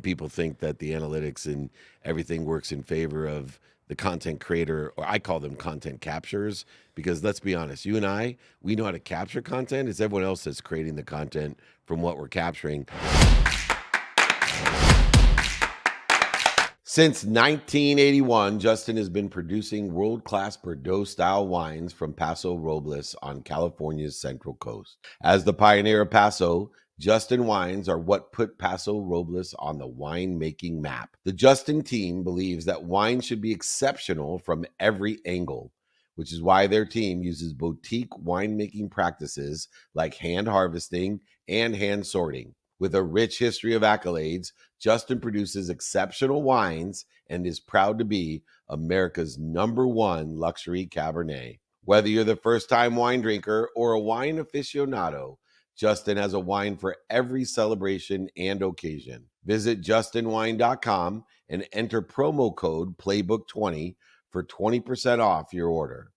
people think that the analytics and everything works in favor of the content creator, or I call them content captures, because let's be honest, you and I, we know how to capture content. It's everyone else that's creating the content from what we're capturing. Since 1981, Justin has been producing world-class Bordeaux-style wines from Paso Robles on California's Central Coast. As the pioneer of Paso, Justin wines are what put Paso Robles on the wine-making map. The Justin team believes that wine should be exceptional from every angle, which is why their team uses boutique winemaking practices like hand harvesting and hand sorting. With a rich history of accolades, Justin produces exceptional wines and is proud to be America's #1 luxury Cabernet. Whether you're the first-time wine drinker or a wine aficionado, Justin has a wine for every celebration and occasion. Visit justinwine.com and enter promo code Playbook20 for 20% off your order.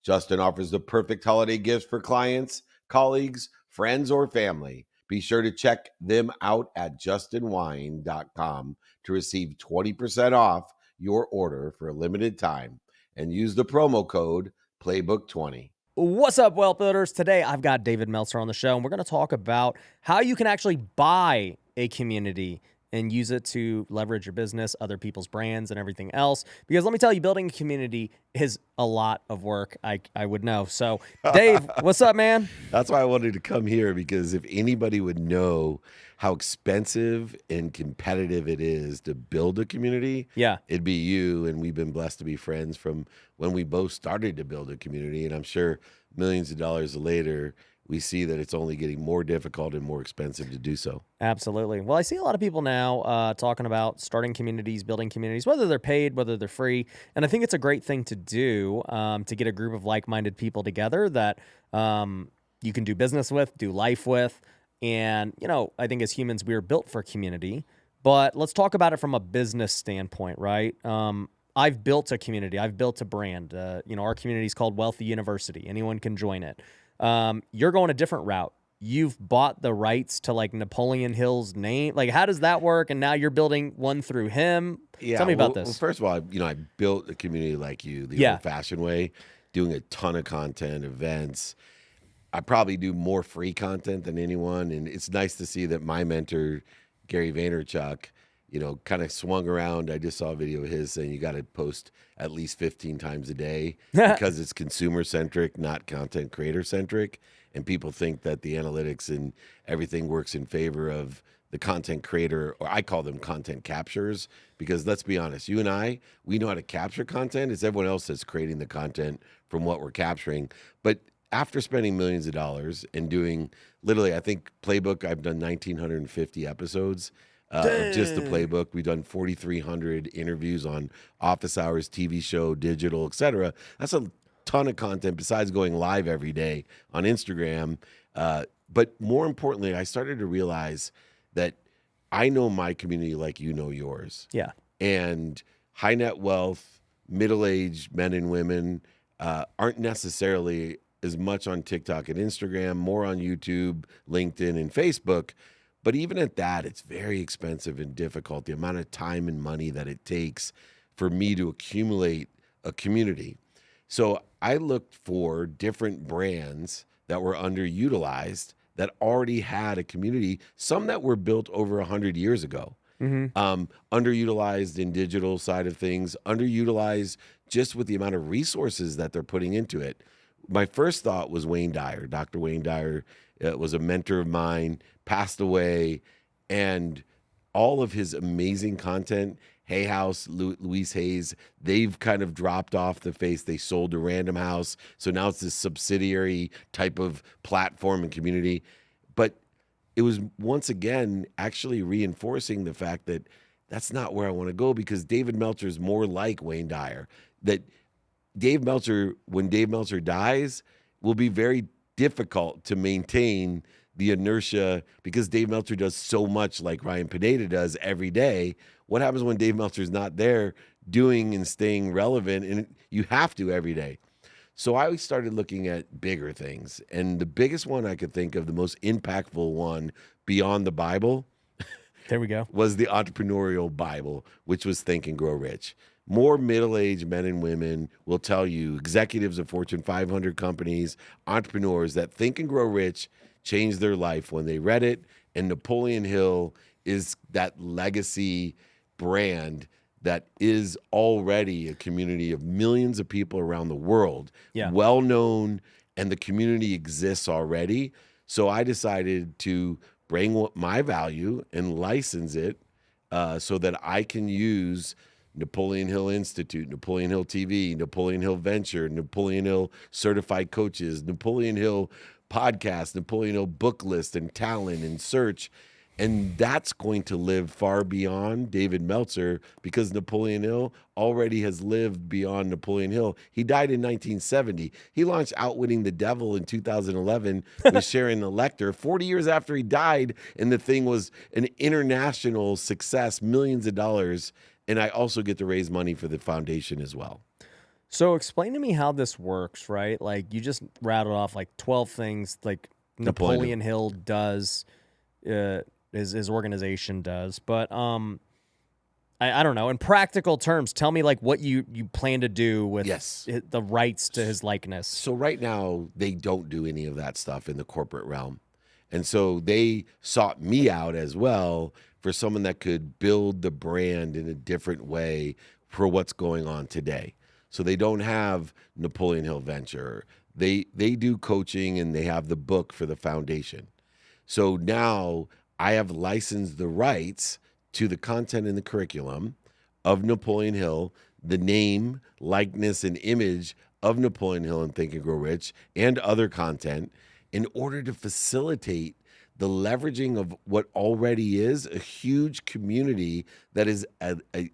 Justin offers the perfect holiday gifts for clients, colleagues, friends, or family. Be sure to check them out at justinwine.com to receive 20% off your order for a limited time and use the promo code Playbook20. What's up, Wealth Builders? Today, I've got David Meltzer on the show, and we're going to talk about how you can actually buy a community and use it to leverage your business, other people's brands, and everything else. Because let me tell you, building a community is a lot of work, I would know. So, Dave, what's up, man? That's why I wanted to come here, because if anybody would know how expensive and competitive it is to build a community, it'd be you. And we've been blessed to be friends from when we both started to build a community. And I'm sure millions of dollars later, we see that it's only getting more difficult and more expensive to do so. Absolutely. Well, I see a lot of people now talking about starting communities, building communities, whether they're paid, whether they're free. And I think it's a great thing to do to get a group of like-minded people together that you can do business with, do life with. And, you know, I think as humans, we are built for community. But let's talk about it from a business standpoint, right? I've built a community. I've built a brand. Our community is called Wealthy University. Anyone can join it. You're going a different route. You've bought the rights to like Napoleon Hill's name. Like, how does that work? And now you're building one through him. Yeah, Tell me about this. Well, first of all, I built a community like you, the old-fashioned way, doing a ton of content, events. I probably do more free content than anyone, and it's nice to see that my mentor, Gary Vaynerchuk, kind of swung around. I just saw a video of his saying you got to post at least 15 times a day because it's consumer-centric, not content creator-centric. And people think that the analytics and everything works in favor of the content creator, or I call them content captures, because let's be honest, you and I, we know how to capture content. It's everyone else that's creating the content from what we're capturing. But after spending millions of dollars and doing literally, I think Playbook, I've done 1,950 episodes. Just the Playbook. We've done 4,300 interviews on office hours, TV show, digital, etc. That's a ton of content besides going live every day on Instagram. But more importantly, I started to realize that I know my community like you know yours. Yeah. And high net wealth, middle-aged men and women aren't necessarily as much on TikTok and Instagram, more on YouTube, LinkedIn, and Facebook. But even at that, it's very expensive and difficult, the amount of time and money that it takes for me to accumulate a community. So I looked for different brands that were underutilized that already had a community, some that were built over 100 years ago. Underutilized in digital side of things, underutilized just with the amount of resources that they're putting into it. My first thought was Wayne Dyer. Dr. Wayne Dyer was a mentor of mine, passed away, and all of his amazing content, Hay House, Louise Hayes, they've kind of dropped off the face. They sold to Random House, so now it's this subsidiary type of platform and community. But it was once again actually reinforcing the fact that that's not where I want to go, because David Meltzer is more like Wayne Dyer. That Dave Meltzer, when Dave Meltzer dies, will be very difficult to maintain the inertia, because Dave Meltzer does so much like Ryan Pineda does every day. What happens when Dave Meltzer's not there doing and staying relevant? And you have to every day. So I started looking at bigger things. And the biggest one I could think of, the most impactful one beyond the Bible, There we go. was the entrepreneurial Bible, which was Think and Grow Rich. More middle-aged men and women will tell you, executives of Fortune 500 companies, entrepreneurs, that Think and Grow Rich changed their life when they read it. And Napoleon Hill is that legacy brand that is already a community of millions of people around the world, Yeah. well known, and the community exists already. So I decided to bring my value and license it so that I can use Napoleon Hill Institute, Napoleon Hill TV, Napoleon Hill Venture, Napoleon Hill Certified Coaches, Napoleon Hill Podcast, Napoleon Hill Book List and Talent and Search. And that's going to live far beyond David Meltzer because Napoleon Hill already has lived beyond Napoleon Hill. He died in 1970. He launched Outwitting the Devil in 2011 with Sharon the Lecter, 40 years after he died. And the thing was an international success, millions of dollars. And I also get to raise money for the foundation as well. So explain to me how this works, right? Like you just rattled off like 12 things like Napoleon Hill does, his organization does. But I don't know. In practical terms, tell me like what you plan to do with the rights to his likeness. So right now, they don't do any of that stuff in the corporate realm. And so they sought me out as well for someone that could build the brand in a different way for what's going on today. So they don't have Napoleon Hill Venture. They do coaching and they have the book for the foundation. So now I have licensed the rights to the content and the curriculum of Napoleon Hill, the name, likeness, and image of Napoleon Hill and Think and Grow Rich, and other content in order to facilitate the leveraging of what already is a huge community that is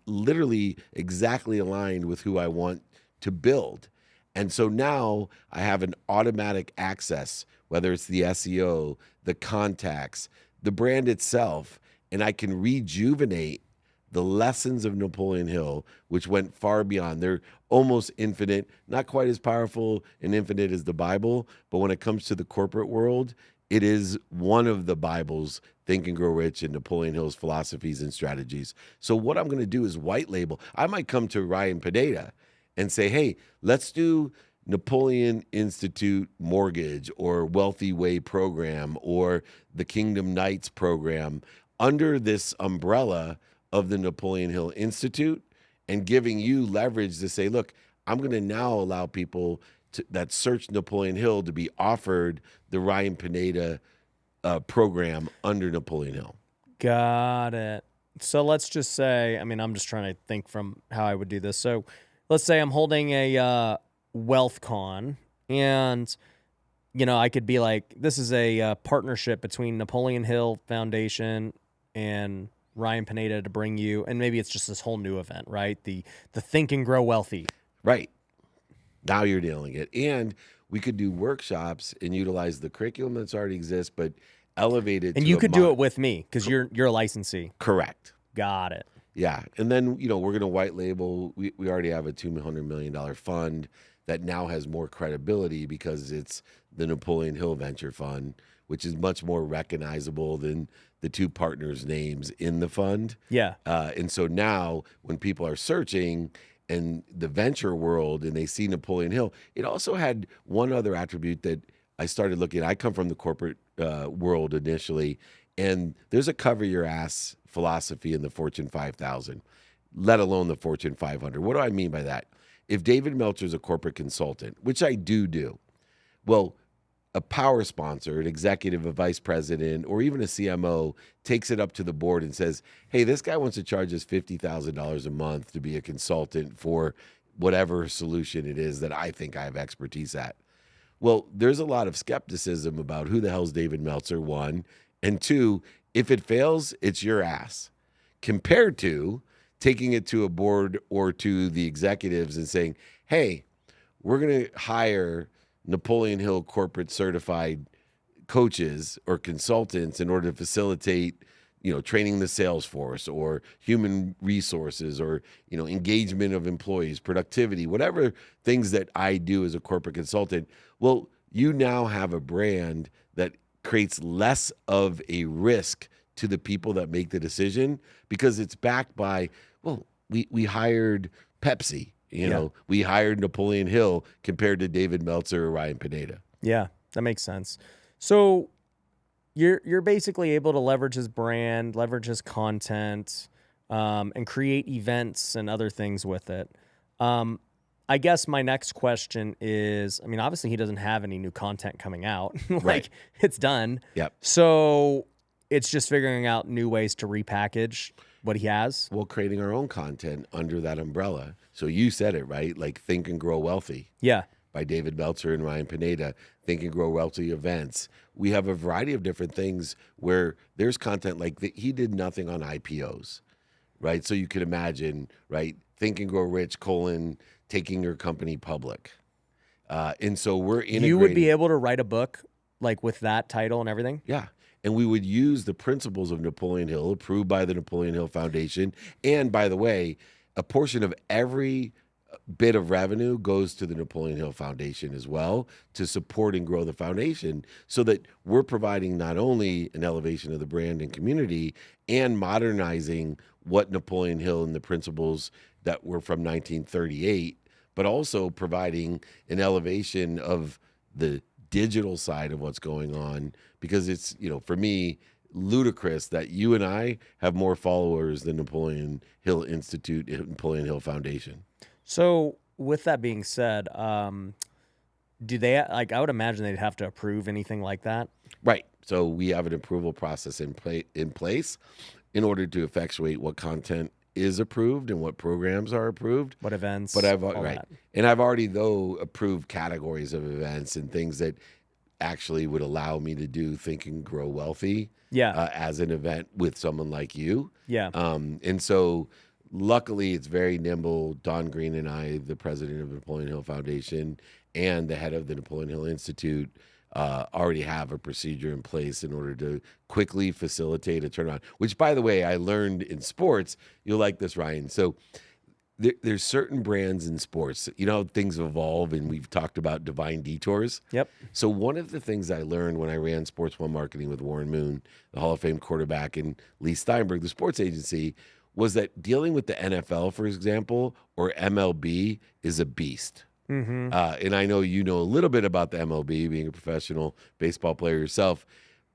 literally exactly aligned with who I want to build. And so now I have an automatic access, whether it's the SEO, the contacts, the brand itself, and I can rejuvenate the lessons of Napoleon Hill, which went far beyond. They're almost infinite, not quite as powerful and infinite as the Bible, but when it comes to the corporate world, it is one of the Bible's Think and Grow Rich and Napoleon Hill's philosophies and strategies. So what I'm going to do is white label. I might come to Ryan Pineda and say, hey, let's do Napoleon Institute Mortgage or Wealthy Way program or the Kingdom Knights program under this umbrella of the Napoleon Hill Institute and giving you leverage to say, look, I'm going to now allow people that search Napoleon Hill to be offered the Ryan Pineda program under Napoleon Hill. Got it. So let's just say, I mean, I'm just trying to think from how I would do this. So let's say I'm holding a wealth con and, you know, I could be like, this is a partnership between Napoleon Hill Foundation and Ryan Pineda to bring you, and maybe it's just this whole new event, right? The Think and Grow Wealthy. Right. Now you're dealing it. And we could do workshops and utilize the curriculum that's already exists, but elevate it. And you could do it with me because you're a licensee. Correct. Got it. Yeah. And then, you know, we're going to white label. We already have a $200 million fund that now has more credibility because it's the Napoleon Hill Venture Fund, which is much more recognizable than the two partners' names in the fund. Yeah. And so now when people are searching in the venture world and they see Napoleon Hill, it also had one other attribute that I started looking at. I come from the corporate world initially, and there's a cover your ass philosophy in the Fortune 5000, let alone the Fortune 500. What do I mean by that? If David Meltzer is a corporate consultant, which I do, well, a power sponsor, an executive, a vice president, or even a CMO takes it up to the board and says, hey, this guy wants to charge us $50,000 a month to be a consultant for whatever solution it is that I think I have expertise at. Well, there's a lot of skepticism about who the hell's David Meltzer, one, and two, if it fails, it's your ass, compared to taking it to a board or to the executives and saying, hey, we're going to hire Napoleon Hill corporate certified coaches or consultants in order to facilitate, you know, training the sales force or human resources or, you know, engagement of employees, productivity, whatever things that I do as a corporate consultant. Well, you now have a brand that creates less of a risk to the people that make the decision because it's backed by, well, we hired Pepsi, we hired Napoleon Hill compared to David Meltzer or Ryan Pineda. Yeah, that makes sense. So you're basically able to leverage his brand, leverage his content, and create events and other things with it. I guess my next question is, I mean, obviously he doesn't have any new content coming out. Right. It's done. Yep. So it's just figuring out new ways to repackage what he has. Well, creating our own content under that umbrella. So you said it, right? Like Think and Grow Wealthy. Yeah. By David Meltzer and Ryan Pineda, Think and Grow Wealthy events. We have a variety of different things where there's content like he did nothing on IPOs, right? So you could imagine, right? Think and Grow Rich, taking your company public. And so we're integrating. You would be able to write a book like with that title and everything? Yeah. And we would use the principles of Napoleon Hill, approved by the Napoleon Hill Foundation. And by the way, a portion of every bit of revenue goes to the Napoleon Hill Foundation as well to support and grow the foundation so that we're providing not only an elevation of the brand and community and modernizing what Napoleon Hill and the principles that were from 1938, but also providing an elevation of the digital side of what's going on because it's, for me, ludicrous that you and I have more followers than Napoleon Hill Institute and Napoleon Hill Foundation. So with that being said, do they I would imagine they'd have to approve anything like that? Right. So we have an approval process in place in order to effectuate what content is approved and what programs are approved. What events? But I've that. And I've already approved categories of events and things that actually would allow me to do Think and Grow Wealthy. Yeah. As an event with someone like you. Yeah. And so luckily it's very nimble. Don Green and I, the president of the Napoleon Hill Foundation and the head of the Napoleon Hill Institute, already have a procedure in place in order to quickly facilitate a turnaround, which, by the way, I learned in sports. You'll like this, Ryan. So there's certain brands in sports, things evolve, and we've talked about divine detours. Yep. So one of the things I learned when I ran Sports One Marketing with Warren Moon, the Hall of Fame quarterback, and Lee Steinberg, the sports agency, was that dealing with the NFL, for example, or MLB is a beast. Mm-hmm. And I know you know a little bit about the MLB, being a professional baseball player yourself,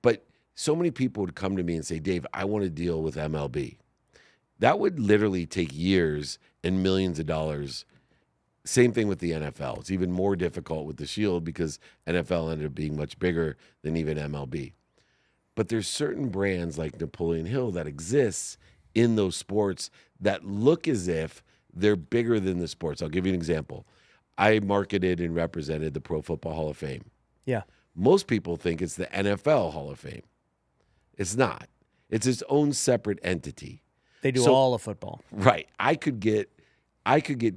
but so many people would come to me and say, Dave, I want to deal with MLB. That would literally take years and millions of dollars. Same thing with the NFL. It's even more difficult with the Shield because NFL ended up being much bigger than even MLB. But there's certain brands like Napoleon Hill that exists in those sports that look as if they're bigger than the sports. I'll give you an example. I marketed and represented the Pro Football Hall of Fame. Yeah. Most people think it's the NFL Hall of Fame. It's not. It's its own separate entity. They do all of football. Right. I could get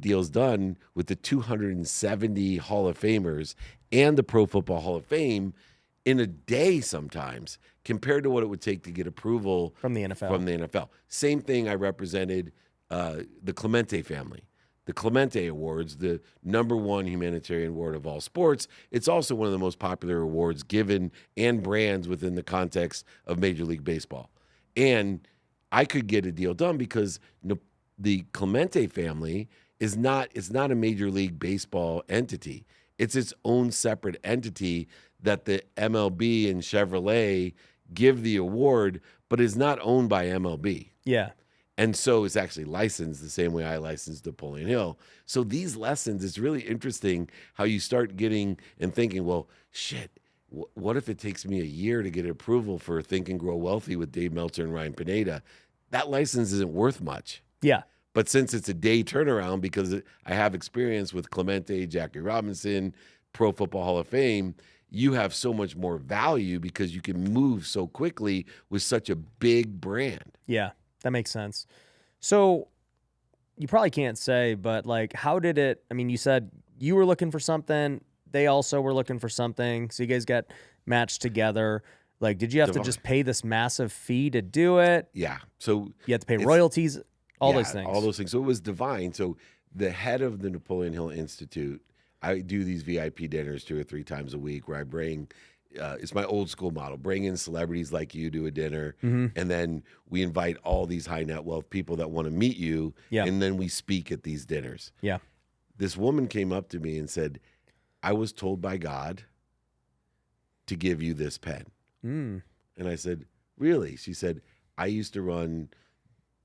deals done with the 270 Hall of Famers and the Pro Football Hall of Fame in a day sometimes compared to what it would take to get approval from the NFL. Same thing, I represented the Clemente family. The Clemente Awards, the #1 humanitarian award of all sports. It's also one of the most popular awards given and brands within the context of Major League Baseball. And I could get a deal done because the Clemente family is not a Major League Baseball entity. It's its own separate entity that the MLB and Chevrolet give the award, but is not owned by MLB. Yeah. And so it's actually licensed the same way I licensed Napoleon Hill. So these lessons, it's really interesting how you start getting and thinking, well, shit, what if it takes me a year to get approval for Think and Grow Wealthy with Dave Meltzer and Ryan Pineda? That license isn't worth much. Yeah. But since it's a day turnaround, because I have experience with Clemente, Jackie Robinson, Pro Football Hall of Fame, you have so much more value because you can move so quickly with such a big brand. Yeah. That makes sense. So you probably can't say, but how did it, you said you were looking for something. They also were looking for something. So you guys got matched together. Did you have to just pay this massive fee to do it? Yeah. So you had to pay royalties, all those things. All those things. So it was divine. So the head of the Napoleon Hill Institute, I do these VIP dinners 2 or 3 times a week where I bring it's my old school model. Bring in celebrities like you to a dinner, Hmm. and then we invite all these high net wealth people that want to meet you, Yeah. and then we speak at these dinners. Yeah. This woman came up to me and said, I was told by God to give you this pen. Mm. And I said, really? She said, I used to run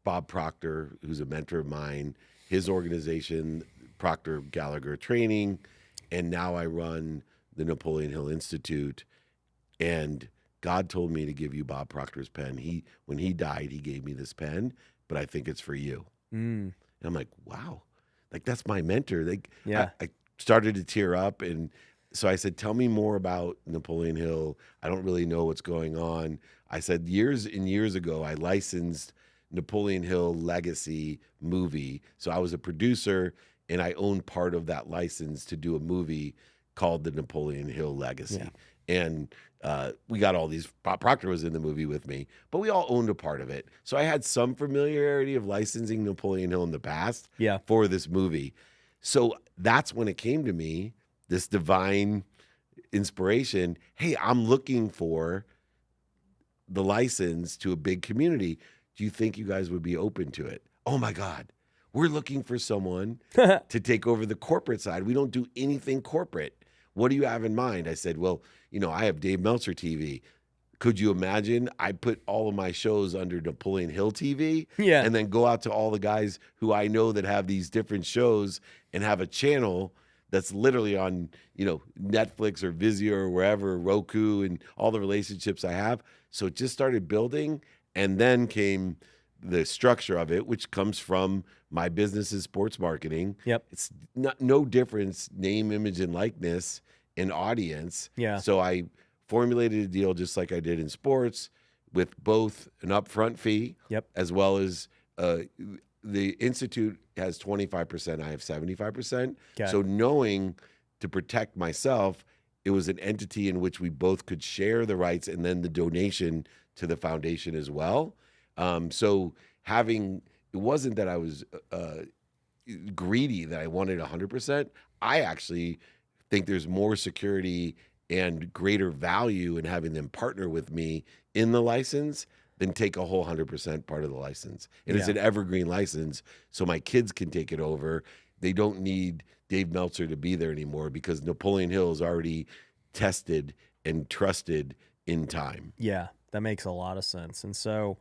Bob Proctor, who's a mentor of mine, his organization, Proctor Gallagher Training, and now I run the Napoleon Hill Institute. And God told me to give you Bob Proctor's pen. When he died, he gave me this pen, but I think it's for you. Mm. And I'm like, wow, like that's my mentor. Yeah. I started to tear up. And so I said, tell me more about Napoleon Hill. I don't really know what's going on. I said, years and years ago, I licensed Napoleon Hill Legacy movie. So I was a producer and I owned part of that license to do a movie called the Napoleon Hill Legacy. Yeah. And we got all these. Bob Proctor was in the movie with me, but we all owned a part of it. So I had some familiarity of licensing Napoleon Hill in the past Yeah. for this movie. So that's when it came to me, this divine inspiration. Hey, I'm looking for the license to a big community. Do you think you guys would be open to it? Oh my God. We're looking for someone to take over the corporate side. We don't do anything corporate. What do you have in mind? I said, well, I have Dave Meltzer TV. Could you imagine? I put all of my shows under Napoleon Hill TV Yeah. and then go out to all the guys who I know that have these different shows and have a channel that's literally on, Netflix or Vizio or wherever, Roku, and all the relationships I have. So it just started building, and then came the structure of it, which comes from my business is sports marketing. Yep. It's no difference, name, image, and likeness and audience. Yeah. So I formulated a deal just like I did in sports with both an upfront fee Yep. as well as the Institute has 25%, I have 75%. Okay. So knowing to protect myself, it was an entity in which we both could share the rights and then the donation to the foundation as well. So it wasn't that I was greedy, that I wanted 100%. I actually think there's more security and greater value in having them partner with me in the license than take a whole 100% part of the license. And it's Yeah. an evergreen license, so my kids can take it over. They don't need Dave Meltzer to be there anymore because Napoleon Hill is already tested and trusted in time. Yeah. That makes a lot of sense. And so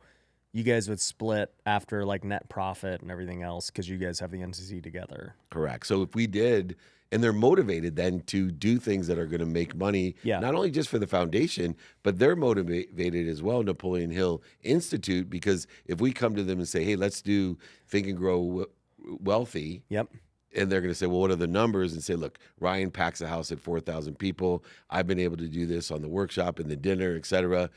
you guys would split after like net profit and everything else because you guys have the entity together. Correct. So if we did, and they're motivated then to do things that are going to make money, Yeah. not only just for the foundation, but they're motivated as well, Napoleon Hill Institute, because if we come to them and say, hey, let's do Think and Grow Wealthy, Yep. and they're going to say, well, what are the numbers? And say, look, Ryan packs a house at 4,000 people. I've been able to do this on the workshop and the dinner, et cetera.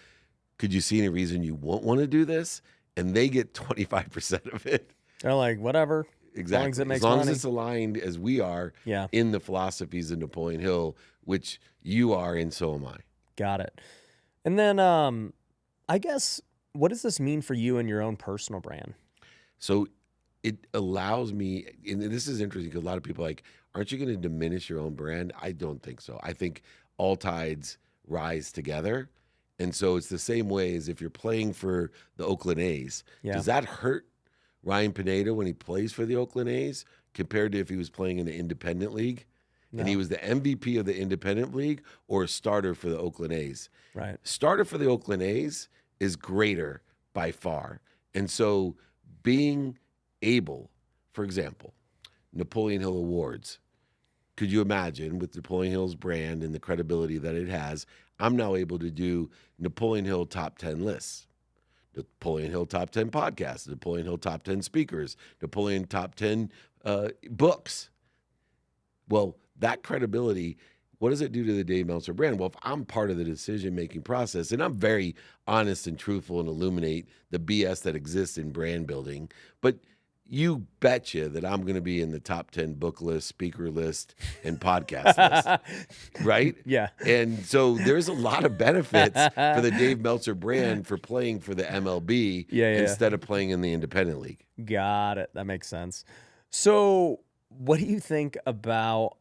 Could you see any reason you won't want to do this? And they get 25% of it. They're like, whatever. Exactly. As long as it makes as long money. as it's aligned as we are Yeah. in the philosophies of Napoleon Hill, which you are and so am I. Got it. And then I guess, what does this mean for you and your own personal brand? So it allows me, and this is interesting because a lot of people are like, aren't you going to diminish your own brand? I don't think so. I think all tides rise together. And so it's the same way as if you're playing for the Oakland A's. Yeah. Does that hurt Ryan Pineda when he plays for the Oakland A's compared to if he was playing in the independent league? No. And he was the MVP of the independent league or a starter for the Oakland A's? Right. Starter for the Oakland A's is greater by far. And so being able, for example, Napoleon Hill Awards, could you imagine with Napoleon Hill's brand and the credibility that it has, I'm now able to do Napoleon Hill top 10 lists, Napoleon Hill top 10 podcasts, Napoleon Hill top 10 speakers, Napoleon top 10 books. Well, that credibility, what does it do to the Dave Meltzer brand? Well, if I'm part of the decision-making process, and I'm very honest and truthful and illuminate the BS that exists in brand building, but you betcha that I'm going to be in the top 10 book list, speaker list, and podcast list, right? Yeah. And so there's a lot of benefits for the Dave Meltzer brand for playing for the MLB Yeah. instead of playing in the independent league. Got it. That makes sense. So what do you think about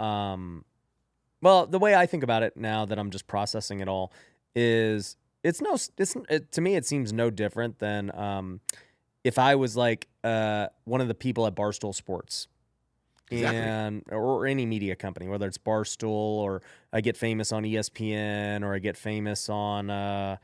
Well, the way I think about it now that I'm just processing it all is to me it seems no different than if I was like one of the people at Barstool Sports Exactly. and or any media company, whether it's Barstool or I get famous on ESPN or I get famous on I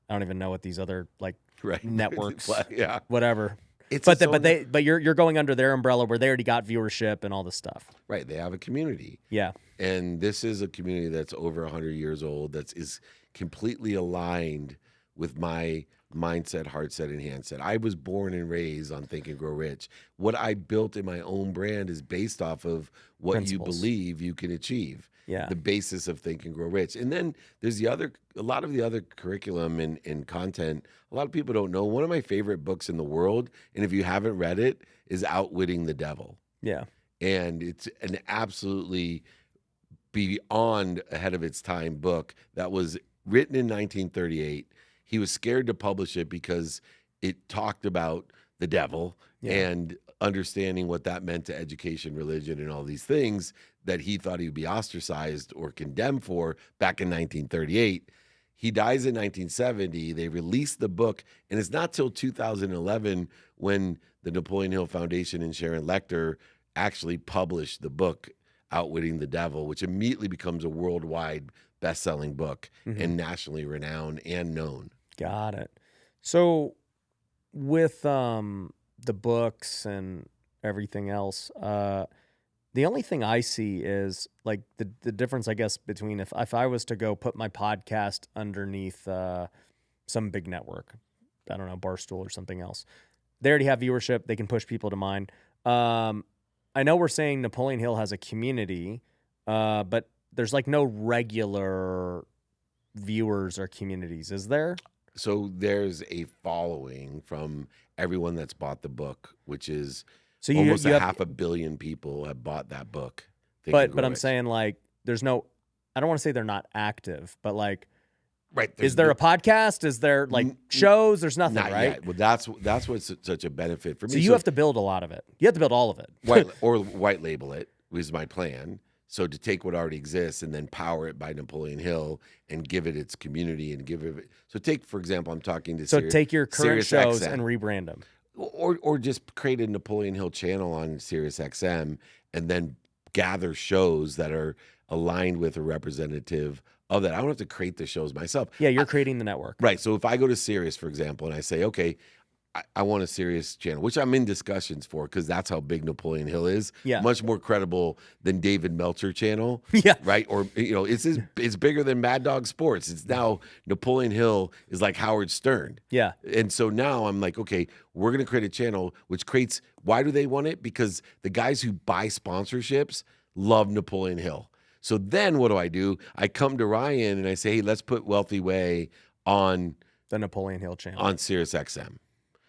don't even know what these other like Right. networks, Yeah. whatever. It's But its own you're going under their umbrella where they already got viewership and all this stuff. right. They have a community. Yeah. And this is a community that's over 100 years old, that is completely aligned with my mindset, heart set, and handset. I was born and raised on Think and Grow Rich. What I built in my own brand is based off of what you Principles. believe you can achieve. Yeah. The basis of Think and Grow Rich. And then there's a lot of the other curriculum and content. A lot of people don't know. One of my favorite books in the world, and if you haven't read it, is Outwitting the Devil. Yeah. And it's an absolutely beyond ahead of its time book that was written in 1938. He was scared to publish it because it talked about the devil and understanding what that meant to education, religion, and all these things that he thought he would be ostracized or condemned for back in 1938. He dies in 1970. They released the book, and it's not till 2011 when the Napoleon Hill Foundation and Sharon Lechter actually published the book Outwitting the Devil, which immediately becomes a worldwide best-selling book and nationally renowned and known. Got it. So with the books and everything else, the only thing I see is like the difference, I guess, between if I was to go put my podcast underneath some big network, I don't know, Barstool or something else. They already have viewership. They can push people to mine. I know we're saying Napoleon Hill has a community, but there's like no regular viewers or communities, is there? So there's a following from everyone that's bought the book, which is So almost you a have, 500 million people have bought that book. Think and but Grow I'm Rich. saying like there's no. I don't want to say they're not active, but like, Right? is there a podcast? Is there like shows? There's nothing, Not right? yet. Well, that's what's such a benefit for me. So you have to build a lot of it. You have to build all of it. white label it was my plan. So to take what already exists and then power it by Napoleon Hill and give it its community and give it. So take, for example, I'm talking to So take your current Sirius shows XM. and rebrand them. Or just create a Napoleon Hill channel on Sirius XM and then gather shows that are aligned with a representative of that. I don't have to create the shows myself. Yeah, you're creating the network. Right. So if I go to Sirius, for example, and I say, okay, I want a Sirius channel, which I'm in discussions for because that's how big Napoleon Hill is. Yeah. Much more credible than David Meltzer channel. Yeah. Right. Or, it's bigger than Mad Dog Sports. It's now Napoleon Hill is like Howard Stern. Yeah. And so now I'm like, okay, we're going to create a channel which creates, why do they want it? Because the guys who buy sponsorships love Napoleon Hill. So then what do? I come to Ryan and I say, hey, let's put Wealthy Way on The Napoleon Hill channel. on Sirius XM.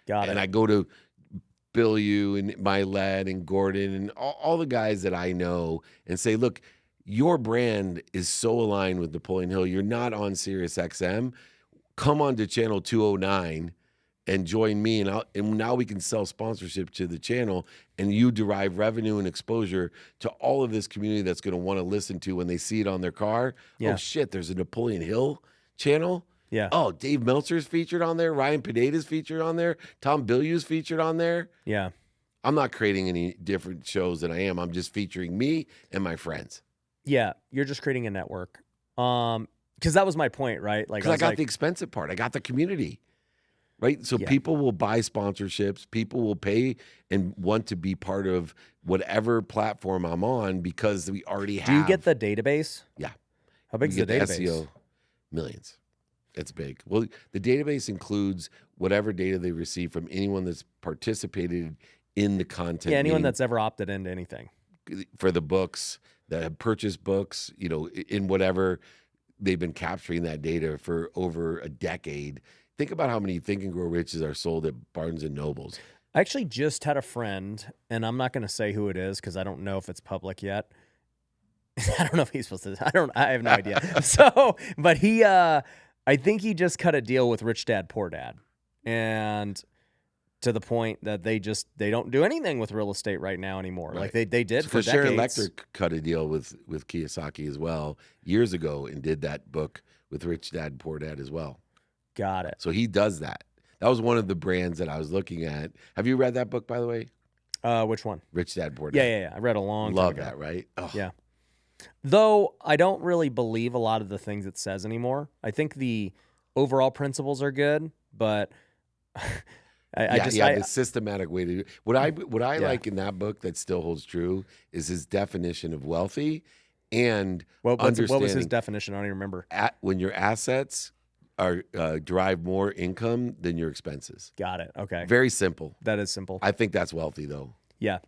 Got And it. I go to Bill Yu and Milet and Gordon and all the guys that I know and say, look, your brand is so aligned with Napoleon Hill. You're not on Sirius XM. Come on to channel 209 and join me. And now we can sell sponsorship to the channel and you derive revenue and exposure to all of this community that's going to want to listen to when they see it on their car. Yeah. Oh, shit, there's a Napoleon Hill channel. Yeah. Oh, Dave Meltzer's featured on there. Ryan Pineda's featured on there. Tom Bilyeu's featured on there. Yeah. I'm not creating any different shows than I am. I'm just featuring me and my friends. Yeah. You're just creating a network. Because that was my point, right? Like, Because I got like, the expensive part. I got the community. Right? So Yeah. people will buy sponsorships. People will pay and want to be part of whatever platform I'm on because we already have. do you get the database? Yeah. How big is You the get database? SEO millions. It's big. Well, the database includes whatever data they receive from anyone that's participated in the content. Yeah, anyone meaning that's ever opted into anything. for the books that have purchased books, in whatever they've been capturing that data for over a decade. Think about how many Think and Grow Riches are sold at Barnes and Nobles. I actually just had a friend, and I'm not going to say who it is because I don't know if it's public yet. I don't know if he's supposed to. I have no idea. So, but I think he just cut a deal with Rich Dad Poor Dad, and to the point that they don't do anything with real estate right now anymore. Right. Like they did for Because Sharon decades. Lecter cut a deal with Kiyosaki as well years ago and did that book with Rich Dad Poor Dad as well. Got it. So he does that. That was one of the brands that I was looking at. Have you read that book, by the way? Which one? Rich Dad Poor Dad. Yeah. I read a long time Love ago. that, right? Oh. Yeah. Though I don't really believe a lot of the things it says anymore. I think the overall principles are good, but the systematic way to do it. What I Yeah. like in that book that still holds true is his definition of wealthy and what was understanding his definition? I don't even remember. when your assets are drive more income than your expenses. Got it. Okay. Very simple. That is simple. I think that's wealthy though. Yeah.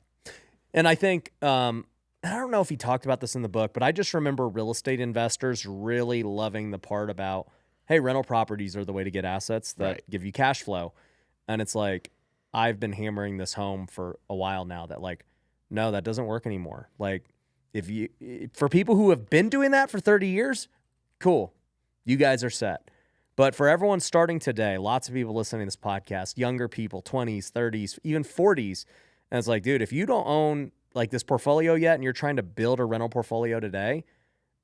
And I think, I don't know if he talked about this in the book, but I just remember real estate investors really loving the part about, hey, rental properties are the way to get assets that Right. give you cash flow. And it's like, I've been hammering this home for a while now that like, no, that doesn't work anymore. Like for people who have been doing that for 30 years, cool. You guys are set. But for everyone starting today, lots of people listening to this podcast, younger people, 20s, 30s, even 40s. And it's like, dude, if you don't own like this portfolio yet and you're trying to build a rental portfolio today,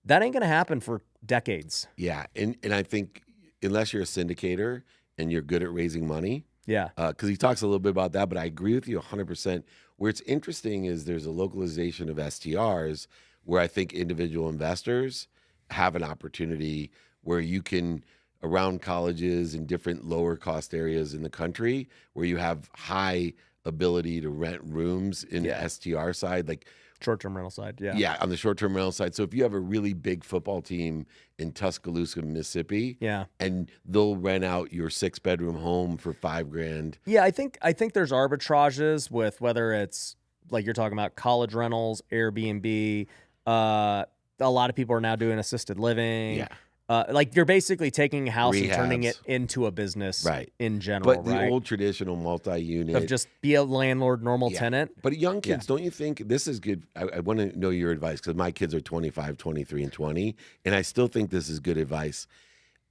that ain't going to happen for decades. Yeah, and I think unless you're a syndicator and you're good at raising money, Yeah. because he talks a little bit about that, but I agree with you 100%. Where it's interesting is there's a localization of STRs where I think individual investors have an opportunity where you can, around colleges and different lower cost areas in the country, where you have high ability to rent rooms in the STR side, like Short-term rental side. Yeah. yeah, on the short-term rental side. So if you have a really big football team in Tuscaloosa, Mississippi, Yeah. and they'll rent out your 6-bedroom home for $5,000. Yeah, I think there's arbitrages with whether it's like you're talking about college rentals, Airbnb. A lot of people are now doing assisted living. Yeah. Like you're basically taking a house and turning it Rehabs. into a business Right. in general, But the right? old traditional multi-unit Of just be a landlord, normal tenant. But young kids, don't you think this is good? I want to know your advice because my kids are 25, 23, and 20, and I still think this is good advice.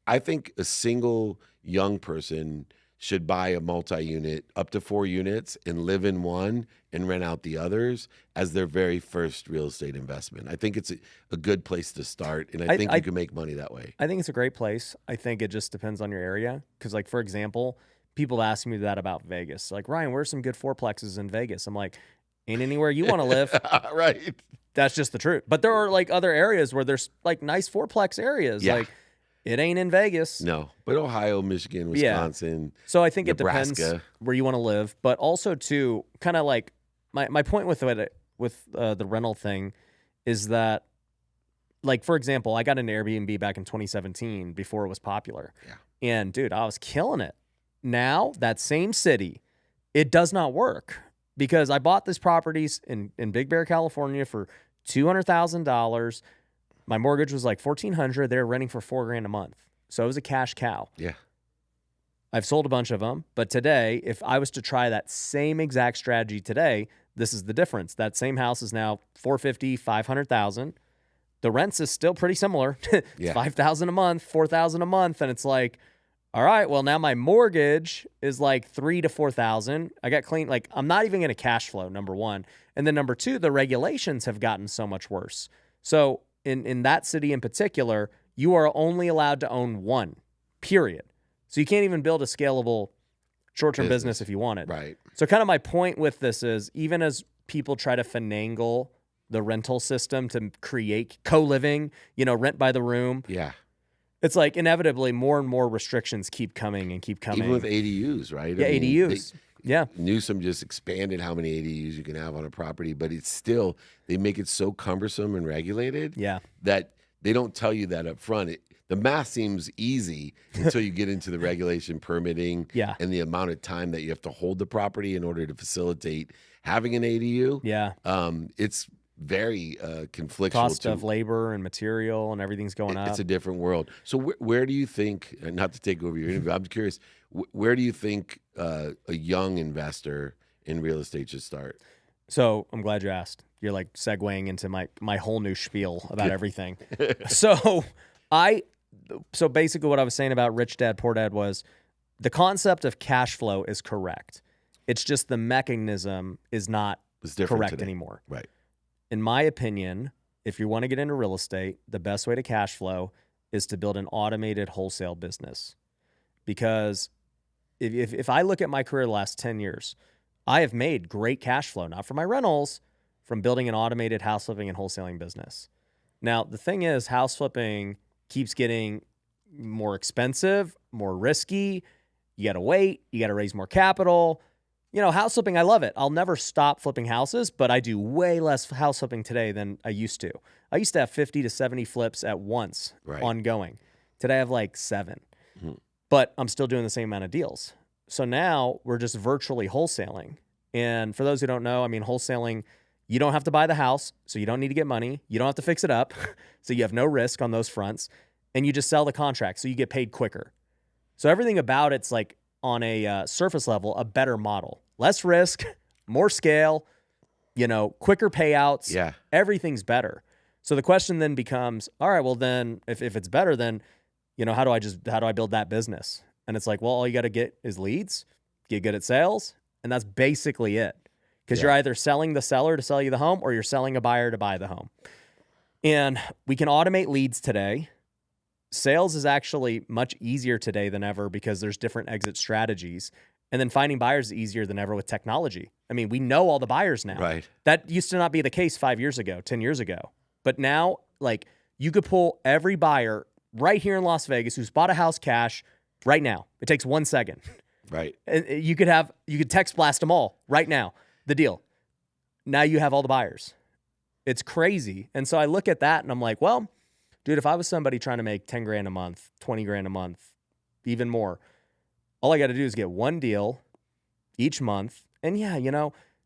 I think a single young person should buy a multi-unit up to 4 units and live in one and rent out the others as their very first real estate investment. I think it's a good place to start, and I think you can make money that way. I think it's a great place. I think it just depends on your area. Because, like, for example, people ask me that about Vegas. Like, Ryan, where's some good fourplexes in Vegas? I'm like, ain't anywhere you want to live. Right. That's just the truth. But there are, like, other areas where there's, like, nice fourplex areas. Yeah. Like, it ain't in Vegas. No, but Ohio, Michigan, Wisconsin. So I think it Nebraska. depends where you want to live. But also, too, kind of like my point with the rental thing is that, like, for example, I got an Airbnb back in 2017 before it was popular. Yeah. And, dude, I was killing it. Now, that same city, it does not work because I bought these properties in Big Bear, California for $200,000. My mortgage was like $1,400. They were renting for $4,000 a month. So it was a cash cow. Yeah. I've sold a bunch of them. But today, if I was to try that same exact strategy today, this is the difference. That same house is now $450,000, $500,000. The rents is still pretty similar. It's Yeah. $5,000 a month, $4,000 a month. And it's like, all right, well, now my mortgage is like $3,000 to $4,000. I got clean. Like, I'm not even going to cash flow, number one. And then number two, the regulations have gotten so much worse. So in that city in particular, you are only allowed to own one, period. So you can't even build a scalable short-term business if you want it. Right. So kind of my point with this is, even as people try to finagle the rental system to create co-living, rent by the room, Yeah. it's like inevitably more and more restrictions keep coming and keep coming. Even with ADUs, right? Yeah, ADUs. Yeah. Newsom just expanded how many ADUs you can have on a property, but it's still, they make it so cumbersome and regulated Yeah. that they don't tell you that up front. The math seems easy until you get into the regulation, permitting, Yeah. and the amount of time that you have to hold the property in order to facilitate having an ADU. Yeah. It's very conflictual. Cost of labor and material and everything's going up. It's a different world. So where do you think, and not to take over your interview, I'm curious, where do you think a young investor in real estate should start? So I'm glad you asked. You're like segueing into my whole new spiel about everything. So basically what I was saying about Rich Dad, Poor Dad was the concept of cash flow is correct. It's just the mechanism is not It's different correct today. anymore. Right. In my opinion, if you want to get into real estate, the best way to cash flow is to build an automated wholesale business. Because if I look at my career the last 10 years, I have made great cash flow, not from my rentals, from building an automated house flipping and wholesaling business. Now, the thing is, house flipping keeps getting more expensive, more risky. You got to wait. You got to raise more capital. House flipping, I love it. I'll never stop flipping houses, but I do way less house flipping today than I used to. I used to have 50 to 70 flips at once, ongoing. Today I have like 7. Mm-hmm. But I'm still doing the same amount of deals. So now we're just virtually wholesaling. And for those who don't know, wholesaling, you don't have to buy the house, so you don't need to get money. You don't have to fix it up, so you have no risk on those fronts. And you just sell the contract, so you get paid quicker. So everything about it's like, on a surface level, a better model. Less risk, more scale, quicker payouts. Yeah. Everything's better. So the question then becomes, all right, well then, if it's better, then, how do I build that business? And it's like, well, all you got to get is leads, get good at sales, and that's basically it. Because you're either selling the seller to sell you the home, or you're selling a buyer to buy the home. And we can automate leads today. Sales is actually much easier today than ever because there's different exit strategies. And then finding buyers is easier than ever with technology. We know all the buyers now. Right. That used to not be the case 5 years ago, 10 years ago. But now, you could pull every buyer right here in Las Vegas who's bought a house cash right now. It takes 1 second. Right. And you could text blast them all right now, the deal. Now you have all the buyers. It's crazy. And so I look at that and I'm like, well, dude, if I was somebody trying to make 10 grand a month, 20 grand a month, even more, all I got to do is get one deal each month. And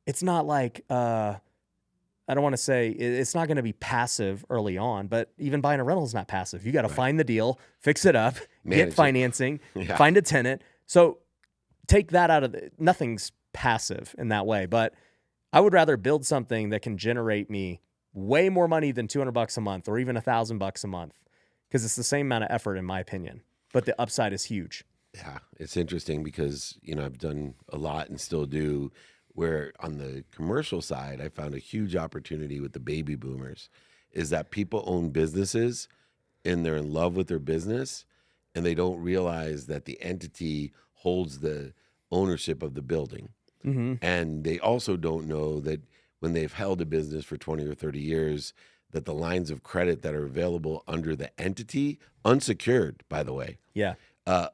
it's not like, I don't want to say it's not going to be passive early on, but even buying a rental is not passive. You got to find the deal, fix it up, get financing, find a tenant. So take that out of nothing's passive in that way, but I would rather build something that can generate me way more money than $200 a month or even $1,000 a month, because it's the same amount of effort in my opinion, but the upside is huge. Yeah, it's interesting because, I've done a lot and still do, where on the commercial side, I found a huge opportunity with the baby boomers is that people own businesses and they're in love with their business and they don't realize that the entity holds the ownership of the building. Mm-hmm. And they also don't know that when they've held a business for 20 or 30 years, that the lines of credit that are available under the entity, unsecured, by the way,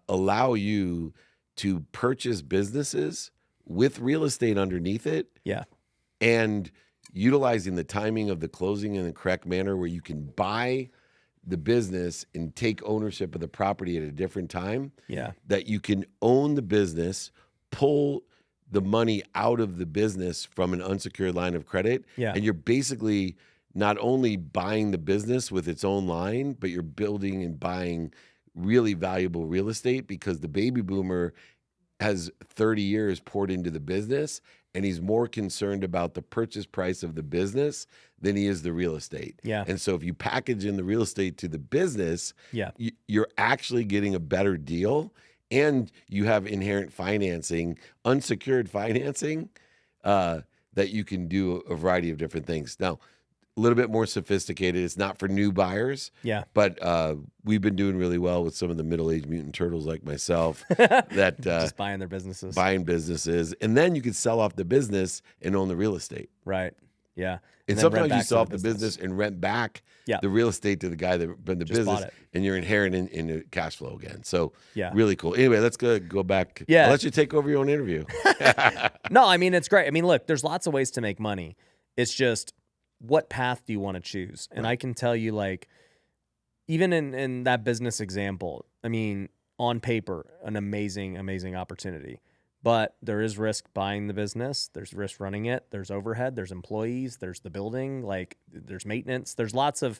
allow you to purchase businesses with real estate underneath it. Yeah. And utilizing the timing of the closing in the correct manner where you can buy the business and take ownership of the property at a different time. Yeah. That you can own the business, pull the money out of the business from an unsecured line of credit. Yeah. And you're basically not only buying the business with its own line, but you're building and buying really valuable real estate because the baby boomer has 30 years poured into the business and he's more concerned about the purchase price of the business than he is the real estate. Yeah. And so if you package in the real estate to the business, you're actually getting a better deal. And you have inherent financing, unsecured financing, that you can do a variety of different things. Now, a little bit more sophisticated. It's not for new buyers. Yeah. But we've been doing really well with some of the middle-aged mutant turtles like myself that just buying their businesses. Buying businesses. And then you could sell off the business and own the real estate. Right. Yeah. And sometimes you sell off the business and rent back the real estate to the guy that ran the business, and you're inheriting into cash flow again. So really cool. Anyway, let's go back. Yeah. I'll let you take over your own interview. No, it's great. Look, there's lots of ways to make money. It's just, what path do you want to choose? And I can tell you, even in that business example, on paper, an amazing, amazing opportunity. But there is risk buying the business. There's risk running it. There's overhead. There's employees. There's the building. There's maintenance. There's lots of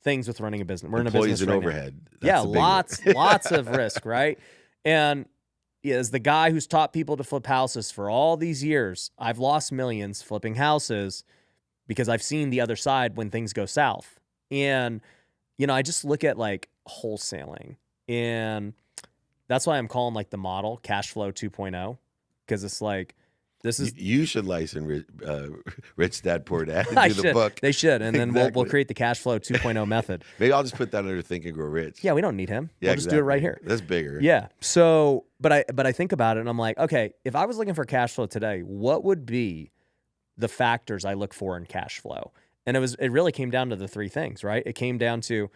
things with running a business. We're employees in a business and right overhead. Now. Lots of risk, right? And as the guy who's taught people to flip houses for all these years, I've lost millions flipping houses because I've seen the other side when things go south. And, I just look at wholesaling, and that's why I'm calling the model cash flow 2.0, because it's This is You should license Rich Dad Poor Dad and I do the should. book. They should, and then we'll Exactly. create the cash flow 2.0 method. Maybe I'll just put that under Think and Grow Rich. Yeah, we don't need him. Yeah, We'll just do it right here. That's bigger. Yeah. So, but I think about it and I'm like, okay, if I was looking for cash flow today, what would be the factors I look for in cash flow? And it really came down to the three things, right? It came down to,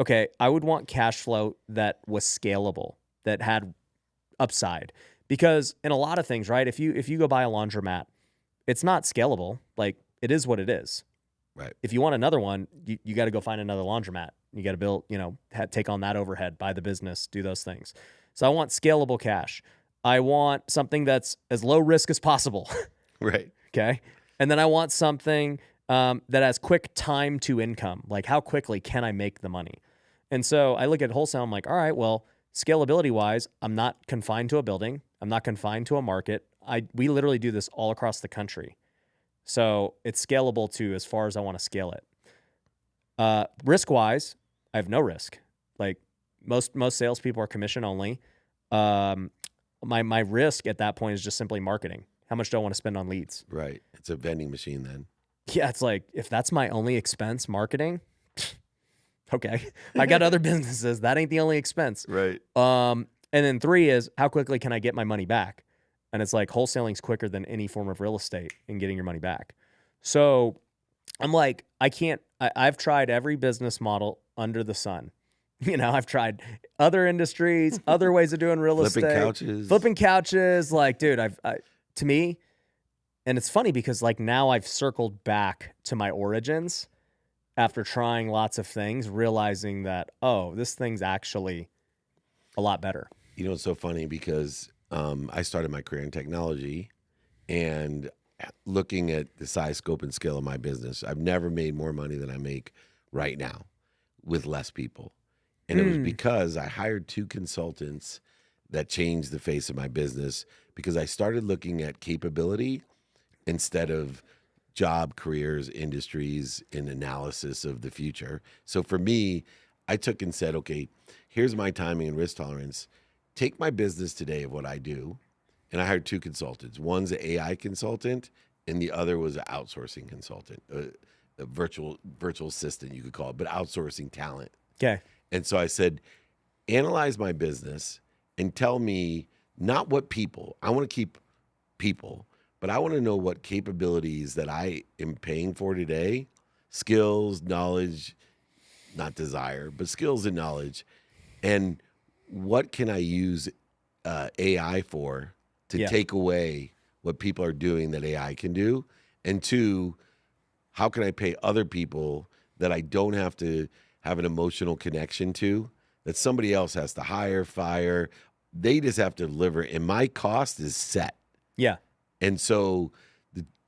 okay, I would want cash flow that was scalable, that had upside. Because in a lot of things, right? If you go buy a laundromat, it's not scalable. Like, it is what it is. Right. If you want another one, you got to go find another laundromat. You got to build, take on that overhead, buy the business, do those things. So I want scalable cash. I want something that's as low risk as possible. Right. Okay. And then I want something that has quick time to income. Like, how quickly can I make the money? And so I look at wholesale. I'm like, all right, well, scalability wise, I'm not confined to a building. I'm not confined to a market. We literally do this all across the country. So it's scalable to as far as I want to scale it. Risk wise, I have no risk. Like, most salespeople are commission only. My risk at that point is just simply marketing. How much do I want to spend on leads? Right. It's a vending machine then. Yeah, it's like, if that's my only expense, marketing, okay. I got other businesses. That ain't the only expense. Right. And then 3 is, how quickly can I get my money back? And it's like, wholesaling's quicker than any form of real estate in getting your money back. So I'm like, I've tried every business model under the sun. I've tried other industries, other ways of doing real estate. Flipping couches. Like, dude, to me, and it's funny because like now I've circled back to my origins after trying lots of things, realizing that, oh, this thing's actually a lot better. It's so funny because I started my career in technology, and looking at the size, scope, and scale of my business, I've never made more money than I make right now with less people. And it was because I hired 2 consultants that changed the face of my business, because I started looking at capability instead of job, careers, industries, and analysis of the future. So for me, I took and said, okay, here's my timing and risk tolerance. Take my business today of what I do. And I hired 2 consultants. One's an AI consultant, and the other was an outsourcing consultant, a virtual assistant, you could call it, but outsourcing talent. Okay. And so I said, analyze my business and tell me not what people, I want to keep people, but I want to know what capabilities that I am paying for today, skills, knowledge, not desire, but skills and knowledge. And what can I use AI for to take away what people are doing that AI can do? And 2, how can I pay other people that I don't have to have an emotional connection to, that somebody else has to hire, fire? They just have to deliver, and my cost is set. Yeah. And so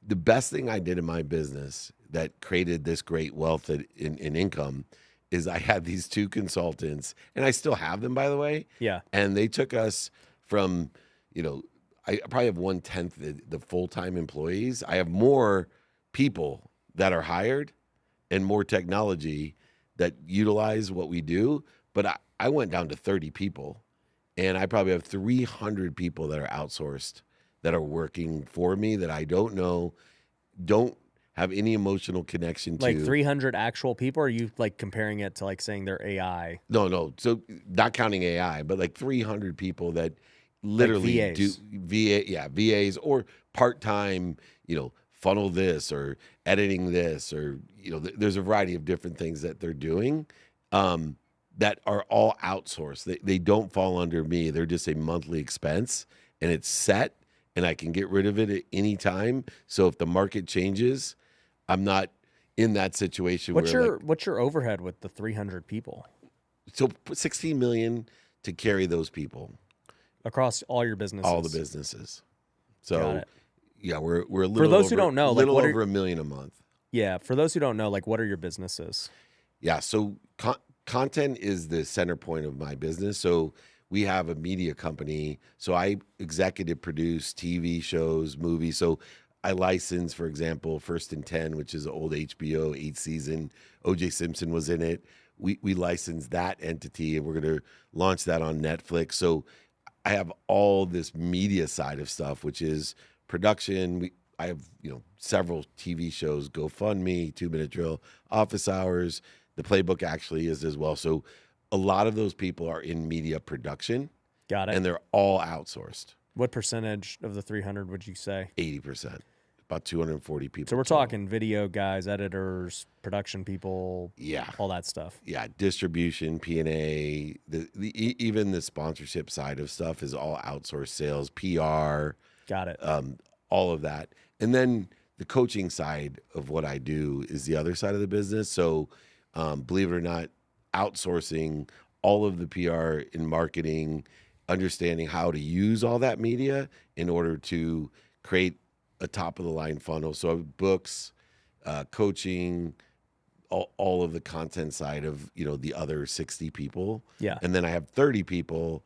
the best thing I did in my business that created this great wealth in income is I had these 2 consultants, and I still have them, by the way. Yeah. And they took us from, I probably have 1/10 the full-time employees. I have more people that are hired and more technology that utilize what we do. But I went down to 30 people, and I probably have 300 people that are outsourced, that are working for me, that I don't know, don't have any emotional connection to. Like 300 actual people, or are you like comparing it to like saying they're AI? No. So not counting AI, but like 300 people that literally like VAs. do VAs or part-time, funnel this or editing this, or, there's a variety of different things that they're doing that are all outsourced. They don't fall under me. They're just a monthly expense, and it's set, and I can get rid of it at any time. So if the market changes, I'm not in that situation. What's your overhead with the 300 people? So 16 million to carry those people across all your businesses. All the businesses. So Got it. Yeah, we're a little for those over, who don't know, a like little over $1 million a month. Yeah, for those who don't know, like, what are your businesses? Yeah, so content is the center point of my business. So we have a media company. So I executive produce TV shows, movies. So I license, for example, First and 10, which is an old HBO 8-season. O.J. Simpson was in it. We license that entity, and we're going to launch that on Netflix. So I have all this media side of stuff, which is production. I have, several TV shows, GoFundMe, 2 Minute Drill, Office Hours. The Playbook actually is as well. So a lot of those people are in media production, Got it. and they're all outsourced. What percentage of the 300 would you say? 80%, about 240 people. So we're total. talking video guys, editors, production people, Yeah, all that stuff. yeah, distribution, P&A, even the sponsorship side of stuff is all outsourced sales, PR, Got it. all of that. And then the coaching side of what I do is the other side of the business. So believe it or not, outsourcing all of the PR and marketing, understanding how to use all that media in order to create a top of the line funnel. So books, coaching, all of the content side of, the other 60 people. Yeah. And then I have 30 people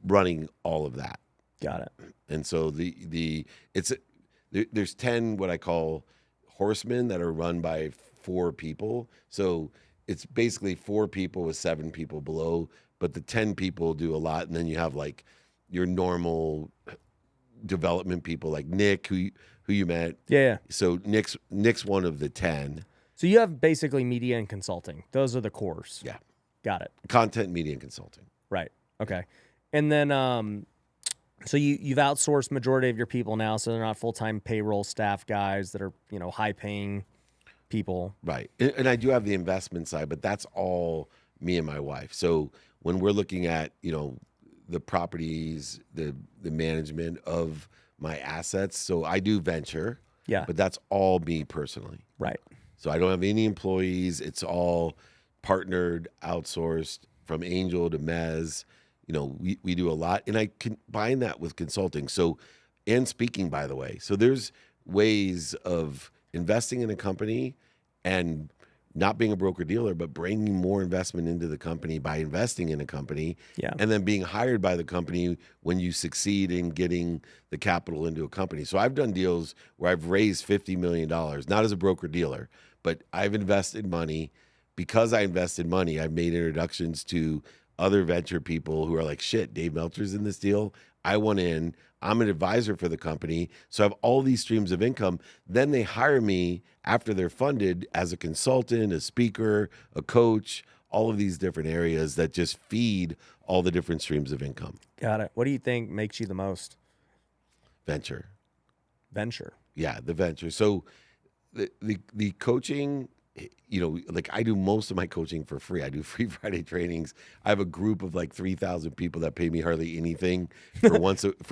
running all of that. Got it. And so there's 10 what I call horsemen that are run by 4 people. So it's basically 4 people with 7 people below, but the 10 people do a lot. And then you have like your normal development people like Nick, who you met. Yeah. So Nick's one of the 10. So you have basically media and consulting. Those are the cores. Yeah. Got it. Content, media, and consulting. Right. Okay. And then so you've outsourced majority of your people now, so they're not full-time payroll staff guys that are, high-paying people. Right. And I do have the investment side, but that's all me and my wife. So when we're looking at, the properties, the management of my assets, so I do venture. Yeah. But that's all me personally. Right. So I don't have any employees. It's all partnered, outsourced from angel to mezz. We do a lot. And I combine that with consulting. So, and speaking, by the way. So there's ways of investing in a company and not being a broker dealer, but bringing more investment into the company by investing in a company. Yeah. And then being hired by the company when you succeed in getting the capital into a company. So I've done deals where I've raised $50 million, not as a broker dealer, but I've invested money. Because I invested money, I've made introductions to other venture people who are like, shit, Dave Meltzer's in this deal. I want in. I'm an advisor for the company. So I have all these streams of income. Then they hire me after they're funded as a consultant, a speaker, a coach, all of these different areas that just feed all the different streams of income. Got it. What do you think makes you the most? Venture. Yeah, the venture. So the coaching, like I do most of my coaching for free. I do free Friday trainings. I have a group of like 3,000 people that pay me hardly anything for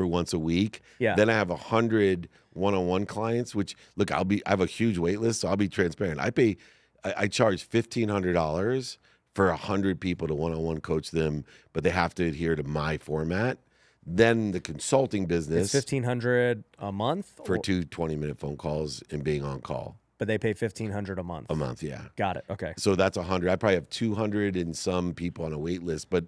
once a week. Yeah. Then I have 100 one-on-one clients, which look, I have a huge wait list, so I'll be transparent. I charge $1,500 for 100 people to one-on-one coach them, but they have to adhere to my format. Then the consulting business. It's $1,500 a month for 2 20-minute phone calls and being on call. But they pay $1,500 a month. A month, yeah. Got it. Okay. So that's 100. I probably have 200 and some people on a wait list, but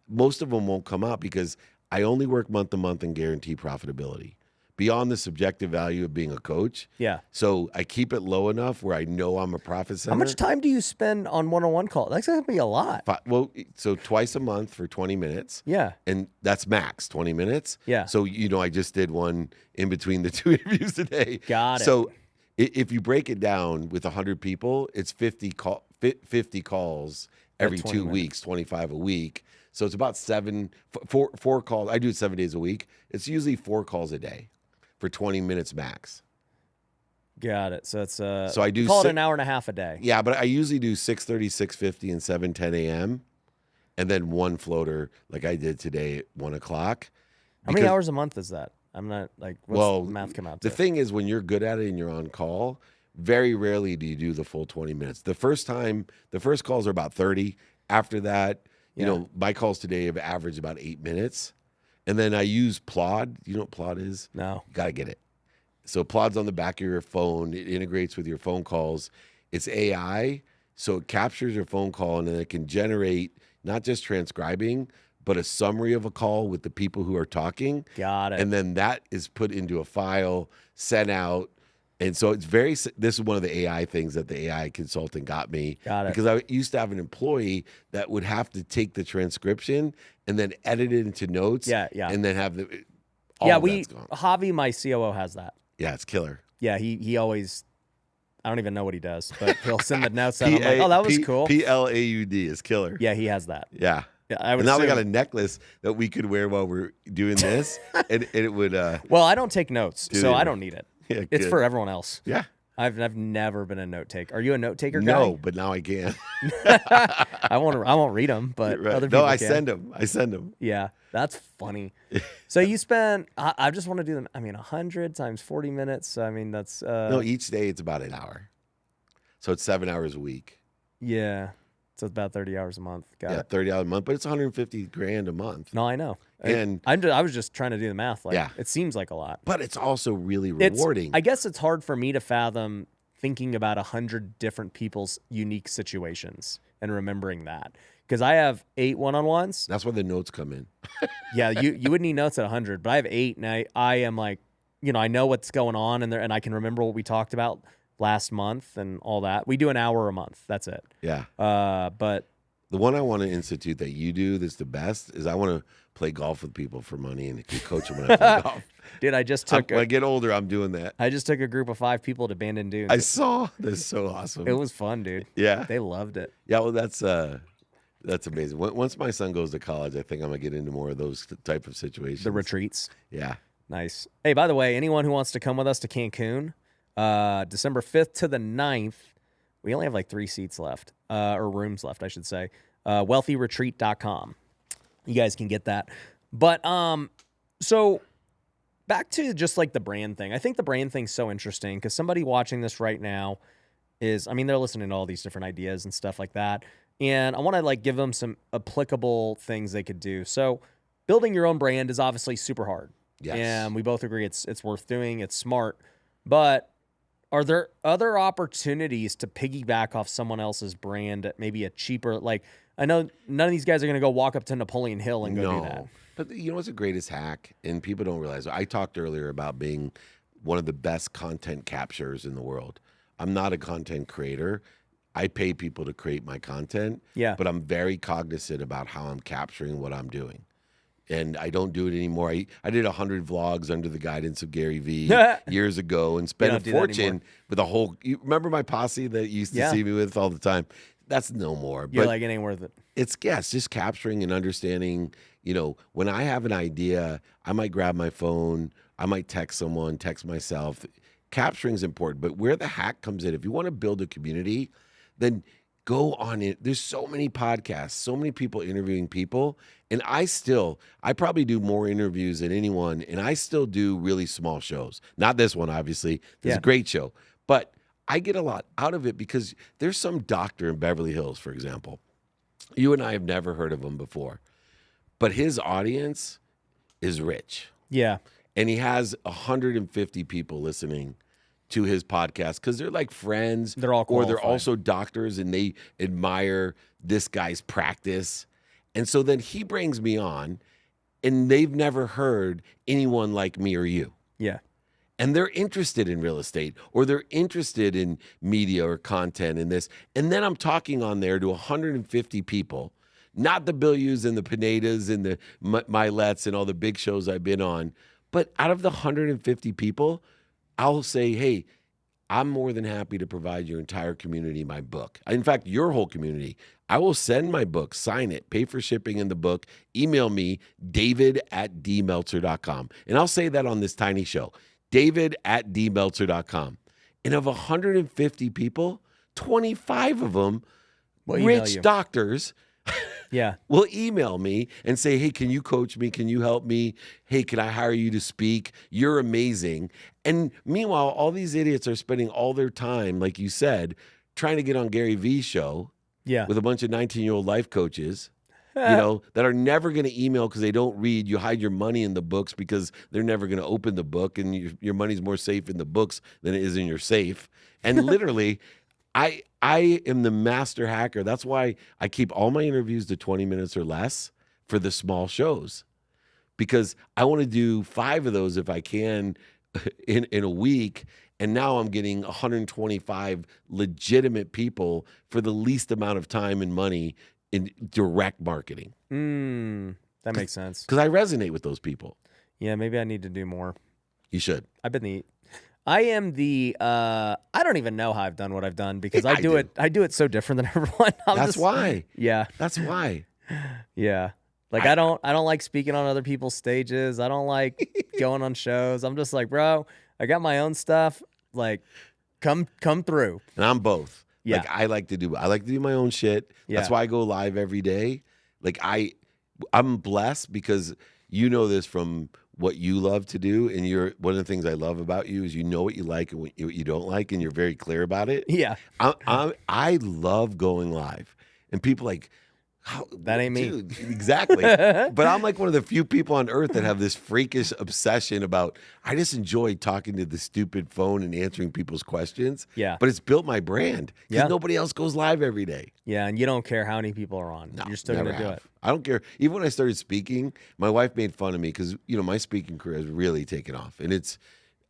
most of them won't come out because I only work month to month and guarantee profitability beyond the subjective value of being a coach. Yeah. So I keep it low enough where I know I'm a profit center. How much time do you spend on one-on-one calls? That's going to be a lot. Well, so twice a month for 20 minutes. Yeah. And that's max 20 minutes. Yeah. So, I just did one in between the 2 interviews today. Got it. So if you break it down with 100 people, it's 50 calls every 2 weeks, 25 a week. So it's about four calls. I do it 7 days a week. It's usually 4 calls a day for 20 minutes max. Got it. So it's so I do call it an hour and a half a day. Yeah, but I usually do 6:30, 6:50, and 7:10 a.m. and then one floater like I did today at 1 o'clock. How many hours a month is that? I'm not like, what's the math come out to? The thing is, when you're good at it and you're on call, very rarely do you do the full 20 minutes. The first calls are about 30. After that, my calls today have averaged about 8 minutes. And then I use Plod. You know what Plod is? No. Got to get it. So Plod's on the back of your phone. It integrates with your phone calls. It's AI, so it captures your phone call, and then it can generate not just transcribing, but a summary of a call with the people who are talking. Got it. And then that is put into a file, sent out. And so it's this is one of the AI things that the AI consultant got me. Got it. Because I used to have an employee that would have to take the transcription and then edit it into notes. Yeah, yeah. And then have Yeah, of that's gone. Javi, my COO, has that. Yeah, it's killer. Yeah, he always, I don't even know what he does, but he'll send the notes out. I'm like, oh, that was cool. PLAUD is killer. Yeah, he has that. Yeah. Yeah, I would And now they assume. got a necklace that we could wear while we're doing this, and it would. Well, I don't take notes, so I don't need it. Yeah, It's good. for everyone else. Yeah. I've never been a note taker. Are you a note taker guy? No, but now I can. I won't read them, but Right. other people I can. send them. Yeah, that's funny. So you spend. I just want to do them. I mean, 100 times 40 minutes. I mean, that's No, each day it's about an hour, so it's 7 hours a week. yeah. So it's about 30 hours a month. Got Yeah, it. $30 a month, but it's $150,000 a month. No, I know. And I was just trying to do the math. Like, Yeah. it seems like a lot. but it's also really rewarding. I guess it's hard for me to fathom thinking about 100 different people's unique situations and remembering that, because I have 8 one-on-ones. That's where the notes come in. Yeah, you wouldn't need notes at 100, but I have 8, and I am like, I know what's going on, and I can remember what we talked about last month and all that. We do an hour a month. That's it. Yeah. But The one I want to institute that you do that's the best is I want to play golf with people for money and coach them when I play golf. dude, I just took When I get older, I'm doing that. a group of 5 people to Bandon Dunes. I saw. That's so awesome. It was fun, dude. Yeah. They loved it. Yeah, well, that's amazing. Once my son goes to college, I think I'm going to get into more of those type of situations. The retreats. Yeah. Nice. Hey, by the way, anyone who wants to come with us to Cancun, December 5th to the 9th, we only have like 3 seats left, or rooms left, I should say. Wealthyretreat.com. You guys can get that. But so back to just like the brand thing. I think the brand thing's so interesting because somebody watching this right now they're listening to all these different ideas and stuff like that. And I want to like give them some applicable things they could do. So building your own brand is obviously super hard. Yes. And we both agree it's worth doing. It's smart. But are there other opportunities to piggyback off someone else's brand at maybe a cheaper, like, I know none of these guys are going to go walk up to Napoleon Hill and go do that. But you know what's the greatest hack? And people don't realize. I talked earlier about being one of the best content capturers in the world. I'm not a content creator. I pay people to create my content. Yeah. But I'm very cognizant about how I'm capturing what I'm doing. And I don't do it anymore. I did 100 vlogs under the guidance of Gary Vee years ago and spent a fortune with a whole. You remember my posse that you used to see me with all the time? That's no more. You're but like, it ain't worth it. It's just capturing and understanding. When I have an idea, I might grab my phone. I might text someone, text myself. Capturing is important. But where the hack comes in, if you want to build a community, then go on it. There's so many podcasts, so many people interviewing people. And I probably do more interviews than anyone. And I still do really small shows. Not this one, obviously. It's a great show. But I get a lot out of it because there's some doctor in Beverly Hills, for example. You and I have never heard of him before. But his audience is rich. Yeah. And he has 150 people listening to his podcast because they're like friends. They're all qualified. Or they're qualified. also doctors and they admire this guy's practice. And so then he brings me on and they've never heard anyone like me or you. Yeah. And they're interested in real estate or they're interested in media or content and this. And then I'm talking on there to 150 people, not the Billius and the Pinedas and the Milettes and all the big shows I've been on. But out of the 150 people, I'll say, hey, I'm more than happy to provide your entire community my book. In fact, your whole community. I will send my book, sign it, pay for shipping in the book, email me, david@dmeltzer.com. And I'll say that on this tiny show, david@dmeltzer.com. And of 150 people, 25 of them, rich doctors, will email me and say, hey, can you coach me? Can you help me? Hey, can I hire you to speak? You're amazing. And meanwhile, all these idiots are spending all their time, like you said, trying to get on Gary Vee's show with a bunch of 19-year-old life coaches, that are never going to email because they don't read. You hide your money in the books because they're never going to open the book, and your money's more safe in the books than it is in your safe. And literally, I am the master hacker. That's why I keep all my interviews to 20 minutes or less for the small shows, because I want to do 5 of those if I can in a week. And now I'm getting 125 legitimate people for the least amount of time and money in direct marketing. That makes sense. Because I resonate with those people. Yeah, maybe I need to do more. You should. I am the I don't even know how I've done what I've done because I do do. it so different than everyone. That's why. Yeah. That's why. Yeah. Like I don't like speaking on other people's stages. I don't like going on shows. I'm just like, bro, I got my own stuff. Like come through. And I'm both. Yeah. Like I like to do my own shit. That's Yeah. why I go live every day. Like I'm blessed because you know this from what you love to do, and you're one of the things I love about you is you know what you like and what you don't like, and you're very clear about it. Yeah. I love going live, and people like, that ain't me. Dude, exactly. But I'm like one of the few people on earth that have this freakish obsession about, I just enjoy talking to the stupid phone and answering people's questions. Yeah. But it's built my brand because Yeah. nobody else goes live every day. Yeah, and you don't care how many people are on. No, You're still going to never do have. it. I don't care. Even when I started speaking, my wife made fun of me because, my speaking career has really taken off. And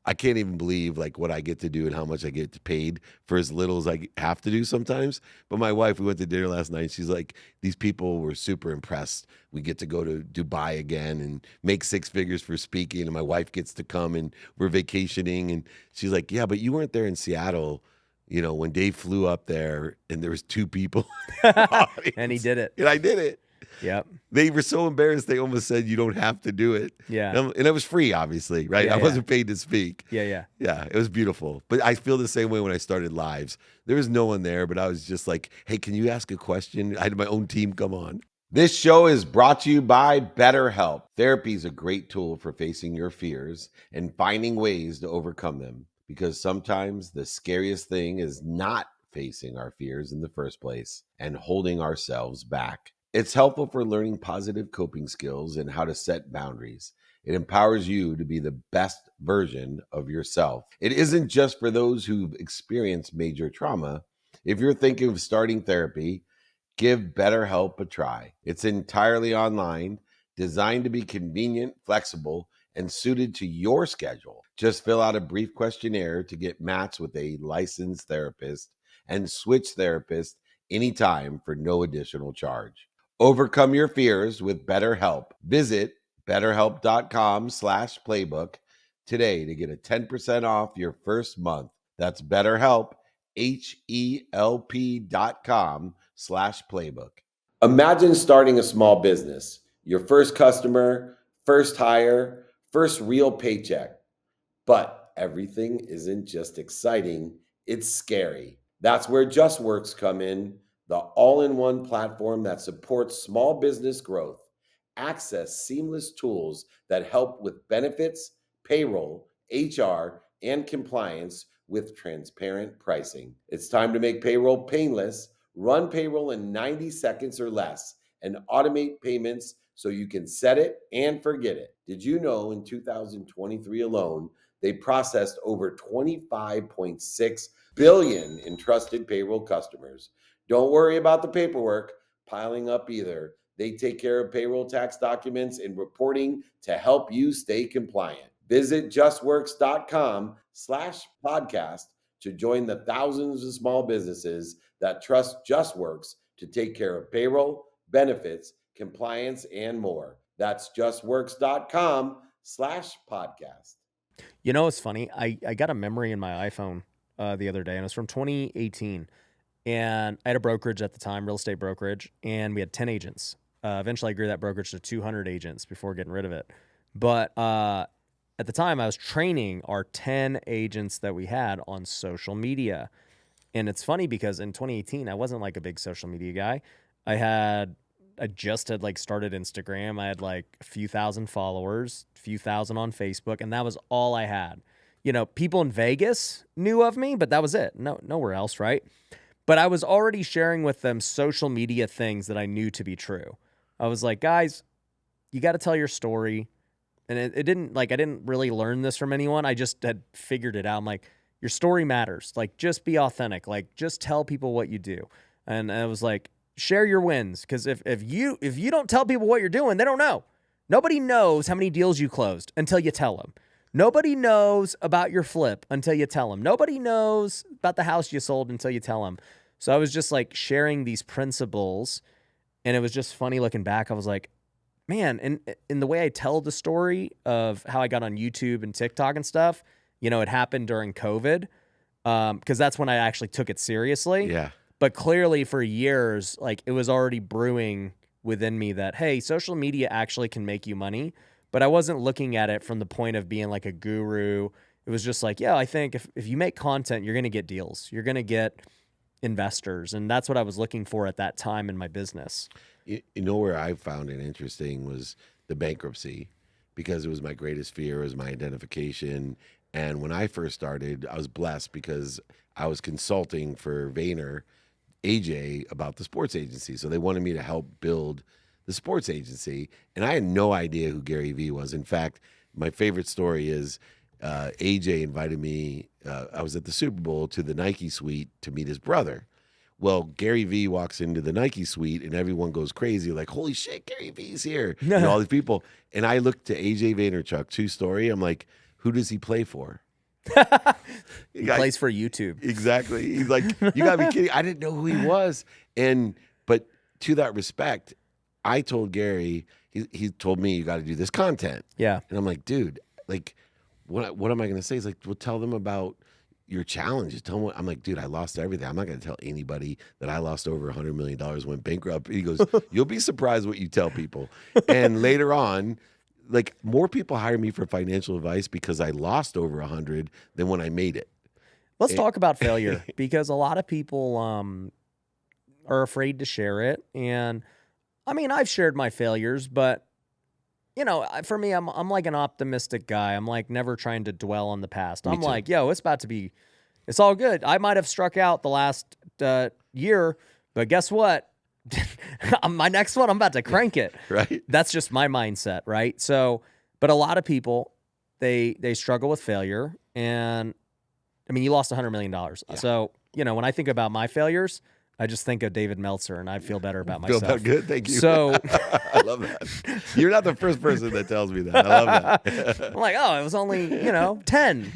I can't even believe like what I get to do and how much I get paid for as little as I have to do sometimes. But my wife, we went to dinner last night. She's like, these people were super impressed. We get to go to Dubai again and make 6 figures for speaking. And my wife gets to come and we're vacationing. And she's like, yeah, but you weren't there in Seattle, when Dave flew up there and there was 2 people. And he did it. And I did it. Yep. They were so embarrassed they almost said you don't have to do it. Yeah. And it was free, obviously, right? Yeah, I wasn't paid to speak. Yeah. Yeah, it was beautiful. But I feel the same way when I started lives. There was no one there, but I was just like, hey, can you ask a question? I had my own team come on. This show is brought to you by BetterHelp. Therapy is a great tool for facing your fears and finding ways to overcome them, because sometimes the scariest thing is not facing our fears in the first place and holding ourselves back. It's helpful for learning positive coping skills and how to set boundaries. It empowers you to be the best version of yourself. It isn't just for those who've experienced major trauma. If you're thinking of starting therapy, give BetterHelp a try. It's entirely online, designed to be convenient, flexible, and suited to your schedule. Just fill out a brief questionnaire to get matched with a licensed therapist and switch therapists anytime for no additional charge. Overcome your fears with BetterHelp. Visit betterhelp.com/playbook today to get a 10% off your first month. That's BetterHelp, HELP.com/playbook. Imagine starting a small business, your first customer, first hire, first real paycheck. But everything isn't just exciting, it's scary. That's where JustWorks come in, the all-in-one platform that supports small business growth. Access seamless tools that help with benefits, payroll, HR, and compliance with transparent pricing. It's time to make payroll painless. Run payroll in 90 seconds or less and automate payments so you can set it and forget it. Did you know in 2023 alone, they processed over 25.6 billion in trusted payroll customers? Don't worry about the paperwork piling up either. They take care of payroll tax documents and reporting to help you stay compliant. Visit justworks.com/podcast to join the thousands of small businesses that trust JustWorks to take care of payroll, benefits, compliance, and more. That's justworks.com/podcast. You know, it's funny. I got a memory in my iPhone the other day, and it was from 2018. And I had a brokerage at the time, real estate brokerage, and we had 10 agents. Eventually, I grew that brokerage to 200 agents before getting rid of it. But at the time, I was training our 10 agents that we had on social media. And it's funny because in 2018, I wasn't like a big social media guy. I just had like started Instagram. I had like a few thousand followers, a few thousand on Facebook, and that was all I had. People in Vegas knew of me, but that was it. Nowhere else, right? But I was already sharing with them social media things that I knew to be true. I was like, guys, you got to tell your story. And it didn't, I didn't really learn this from anyone. I just had figured it out. I'm like, your story matters. Just be authentic. Just tell people what you do. And I was like, share your wins. Because if you don't tell people what you're doing, they don't know. Nobody knows how many deals you closed until you tell them. Nobody knows about your flip until you tell them. Nobody knows about the house you sold until you tell them. So I was just sharing these principles, and it was just funny looking back. I was like, man, and in the way I tell the story of how I got on YouTube and TikTok and stuff, it happened during COVID, because that's when I actually took it seriously. Yeah. But clearly for years, like, it was already brewing within me that, hey, social media actually can make you money. But I wasn't looking at it from the point of being like a guru. It was just like, yeah, I think if you make content, you're going to get deals. You're going to get investors. And that's what I was looking for at that time in my business. You know where I found it interesting was the bankruptcy, because it was my greatest fear, it was my identification. And when I first started, I was blessed because I was consulting for Vayner, AJ, about the sports agency. So they wanted me to help build the sports agency. And I had no idea who Gary Vee was. In fact, my favorite story is AJ invited me, I was at the Super Bowl, to the Nike suite to meet his brother. Well, Gary Vee walks into the Nike suite and everyone goes crazy, like, holy shit, Gary Vee's here. And all these people. And I looked to AJ Vaynerchuk, true story. I'm like, who does he play for? He plays for YouTube. Exactly. He's like, you gotta be kidding. I didn't know who he was. But to that respect, I told Gary, he told me, you got to do this content. Yeah. And I'm like, dude, like, what am I going to say? He's like, well, tell them about your challenges. Tell them I'm like, dude, I lost everything. I'm not going to tell anybody that I lost over $100 million, went bankrupt. He goes, you'll be surprised what you tell people. And later on, like, more people hire me for financial advice because I lost over 100 than when I made it. Let's talk about failure, because a lot of people are afraid to share it. And I mean, I've shared my failures, but for me, I'm like an optimistic guy. I'm like never trying to dwell on the past. I'm like, yo, it's all good. I might have struck out the last year, but guess what? My next one, I'm about to crank it. Right. That's just my mindset, right? So, but a lot of people, they struggle with failure. And I mean, you lost $100 million. Yeah. So, when I think about my failures, I just think of David Meltzer, and I feel better about myself. Feel better? Good, thank you. So I love that. You're not the first person that tells me that. I love that. I'm like, oh, it was only 10.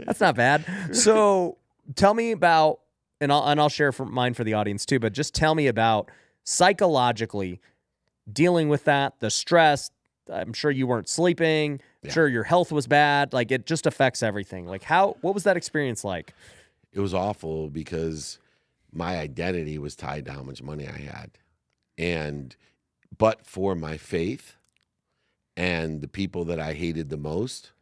That's not bad. So tell me about, and I'll share mine for the audience too. But just tell me about psychologically dealing with that, the stress. I'm sure you weren't sleeping. I'm sure your health was bad. Like, it just affects everything. Like, what was that experience like? It was awful because my identity was tied to how much money I had. But for my faith and the people that I hated the most,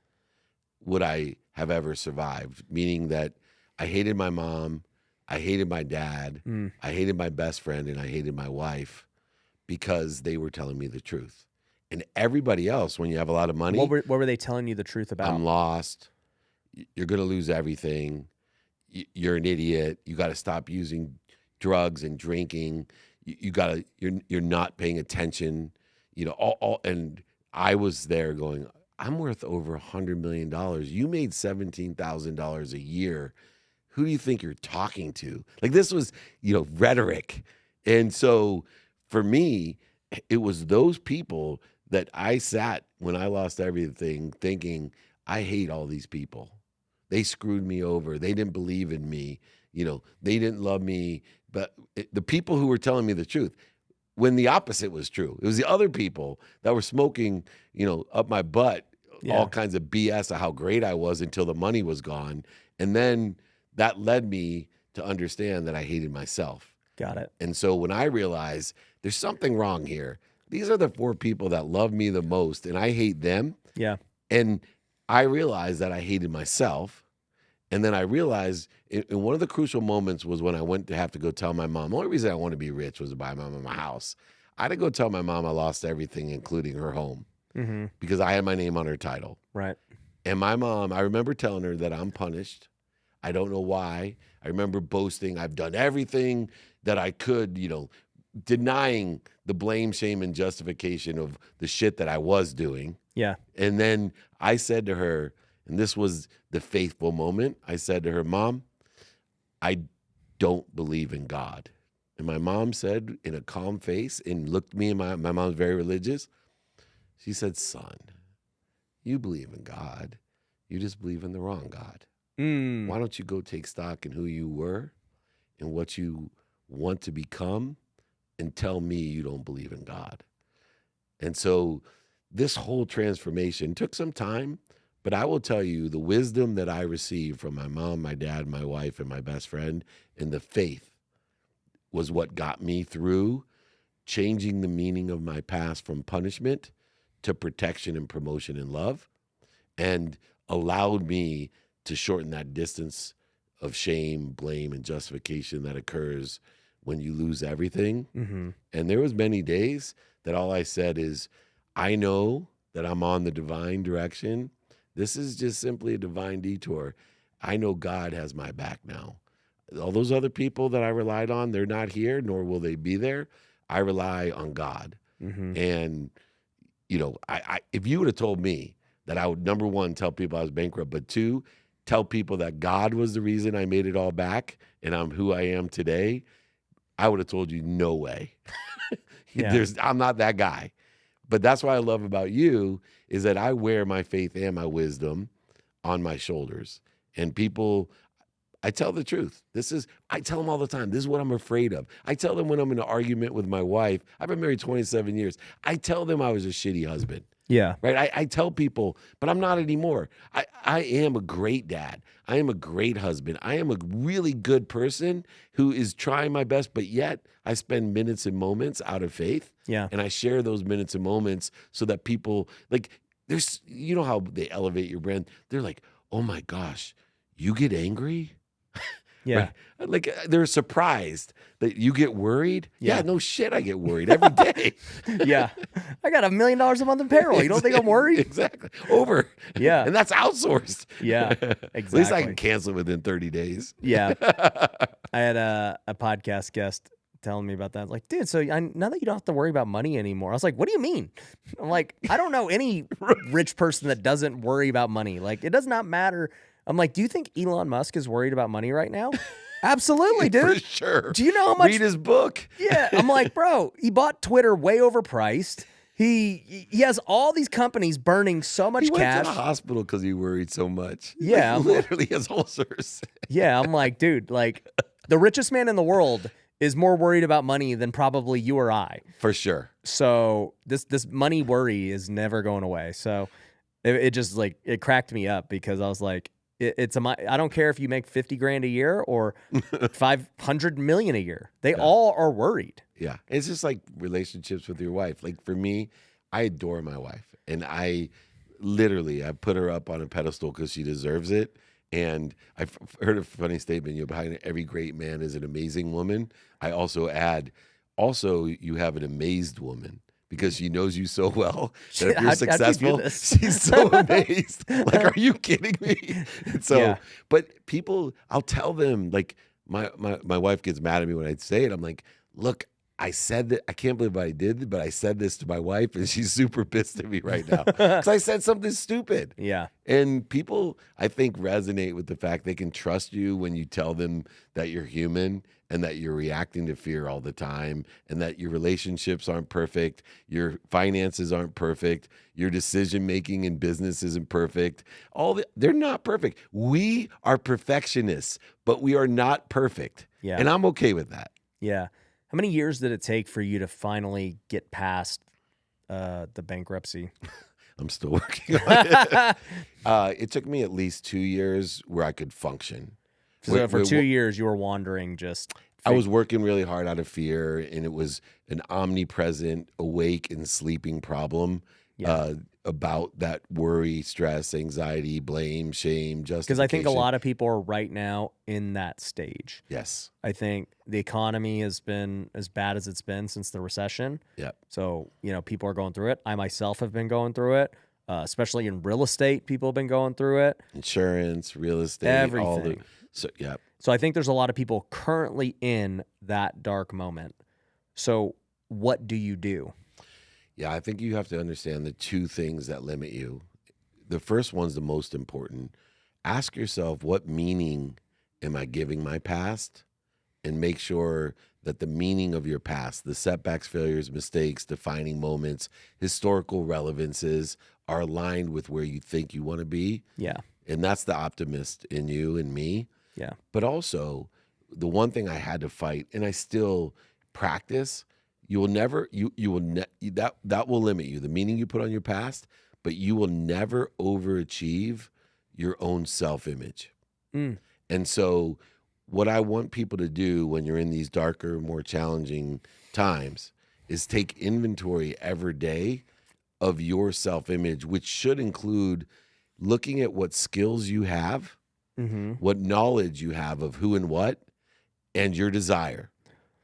would I have ever survived? Meaning that I hated my mom, I hated my dad, I hated my best friend, and I hated my wife because they were telling me the truth. And everybody else, when you have a lot of money. What were they telling you the truth about? I'm lost. You're going to lose everything. You're an idiot. You got to stop using drugs and drinking. You're not paying attention. And I was there going, I'm worth over $100 million. You made $17,000 a year. Who do you think you're talking to? Like, this was, rhetoric. And so for me, it was those people that I sat when I lost everything thinking, I hate all these people. They screwed me over. They didn't believe in me. They didn't love me. But the people who were telling me the truth, when the opposite was true, it was the other people that were smoking, up my butt, all kinds of BS of how great I was until the money was gone. And then that led me to understand that I hated myself. Got it. And so when I realized there's something wrong here, these are the 4 people that love me the most, and I hate them. Yeah. And I realized that I hated myself. And then I realized in one of the crucial moments was when I went to have to go tell my mom. The only reason I wanted to be rich was to buy my mom a house. I had to go tell my mom I lost everything, including her home, because I had my name on her title. Right. And my mom, I remember telling her that I'm punished. I don't know why. I remember boasting. I've done everything that I could, denying the blame, shame, and justification of the shit that I was doing. Yeah. And then I said to her, and this was the faithful moment, I said to her, Mom, I don't believe in God. And my mom said in a calm face and looked me, and my mom's very religious. She said, son, you believe in God. You just believe in the wrong God. Why don't you go take stock in who you were and what you want to become and tell me you don't believe in God? And so this whole transformation took some time, but I will tell you the wisdom that I received from my mom, my dad, my wife, and my best friend, and the faith was what got me through changing the meaning of my past from punishment to protection and promotion and love, and allowed me to shorten that distance of shame, blame, and justification that occurs when you lose everything. Mm-hmm. And there was many days that all I said is, I know that I'm on the divine direction. This is just simply a divine detour. I know God has my back now. All those other people that I relied on, they're not here, nor will they be there. I rely on God. Mm-hmm. And, you know, I if you would have told me that I would, number one, tell people I was bankrupt, but two, tell people that God was the reason I made it all back and I'm who I am today, I would have told you, no way. Yeah. I'm not that guy. But that's what I love about you is that I wear my faith and my wisdom on my shoulders. And people, I tell the truth. I tell them all the time, this is what I'm afraid of. I tell them when I'm in an argument with my wife, I've been married 27 years. I tell them I was a shitty husband. Yeah. Right? I tell people, but I'm not anymore. I am a great dad. I am a great husband. I am a really good person who is trying my best, but yet I spend minutes and moments out of faith. Yeah. And I share those minutes and moments so that people, like, there's, you know how they elevate your brand? They're like, oh my gosh, you get angry? Yeah. Right? Like they're surprised that you get worried. Yeah. Yeah, no shit, I get worried every day. Yeah. I got $1 million a month in payroll. You don't think I'm worried? Exactly. Over. Yeah. And that's outsourced. Yeah, At least I can exactly. cancel within 30 days. Yeah. I had a podcast guest telling me about that. Like, dude, so now that you don't have to worry about money anymore. I was like, what do you mean? I'm like, I don't know any rich person that doesn't worry about money. Like, it does not matter. I'm like, do you think Elon Musk is worried about money right now? Absolutely, dude. For sure. Do you know how much? Read his book. Yeah. I'm like, bro, he bought Twitter way overpriced. He has all these companies burning so much He went cash. to the hospital because he worried so much. Yeah, Like, literally has ulcers. Yeah, I'm like, dude, like the richest man in the world is more worried about money than probably you or I. For sure. So this money worry is never going away. So it just like it cracked me up because I was like, I don't care if you make 50 grand a year or 500 million a year. They all are worried. Yeah. It's just like relationships with your wife. Like for me, I adore my wife. And I put her up on a pedestal because she deserves it. And I've heard a funny statement, behind every great man is an amazing woman. I also add, you have an amazed woman. Because she knows you so well that if you're successful, she's so amazed. Like, are you kidding me? And so, but people, I'll tell them, like, my wife gets mad at me when I say it. I'm like, look, I said that, I can't believe I did, but I said this to my wife and she's super pissed at me right now. Because I said something stupid. Yeah. And people, I think, resonate with the fact they can trust you when you tell them that you're human and that you're reacting to fear all the time and that your relationships aren't perfect, your finances aren't perfect, your decision-making in business isn't perfect. They're not perfect. We are perfectionists, but we are not perfect. Yeah. And I'm okay with that. Yeah. How many years did it take for you to finally get past the bankruptcy? I'm still working on it. It took me at least 2 years where I could function. So for 2 years, you were wandering just... I was working really hard out of fear, and it was an omnipresent, awake and sleeping problem about that worry, stress, anxiety, blame, shame, justification. Because I think a lot of people are right now in that stage. Yes. I think the economy has been as bad as it's been since the recession. Yep. So, people are going through it. I myself have been going through it. Especially in real estate, people have been going through it. Insurance, real estate, everything. So I think there's a lot of people currently in that dark moment. So what do you do? Yeah, I think you have to understand the two things that limit you. The first one's the most important. Ask yourself, what meaning am I giving my past? And make sure that the meaning of your past, the setbacks, failures, mistakes, defining moments, historical relevances are aligned with where you think you want to be. Yeah. And that's the optimist in you and me. Yeah. But also, the one thing I had to fight, and I still practice, You will never you will that will limit you. The meaning you put on your past, but you will never overachieve your own self-image. Mm. And so what I want people to do when you're in these darker, more challenging times is take inventory every day of your self-image, which should include looking at what skills you have, Mm-hmm. what knowledge you have of who and what, and your desire.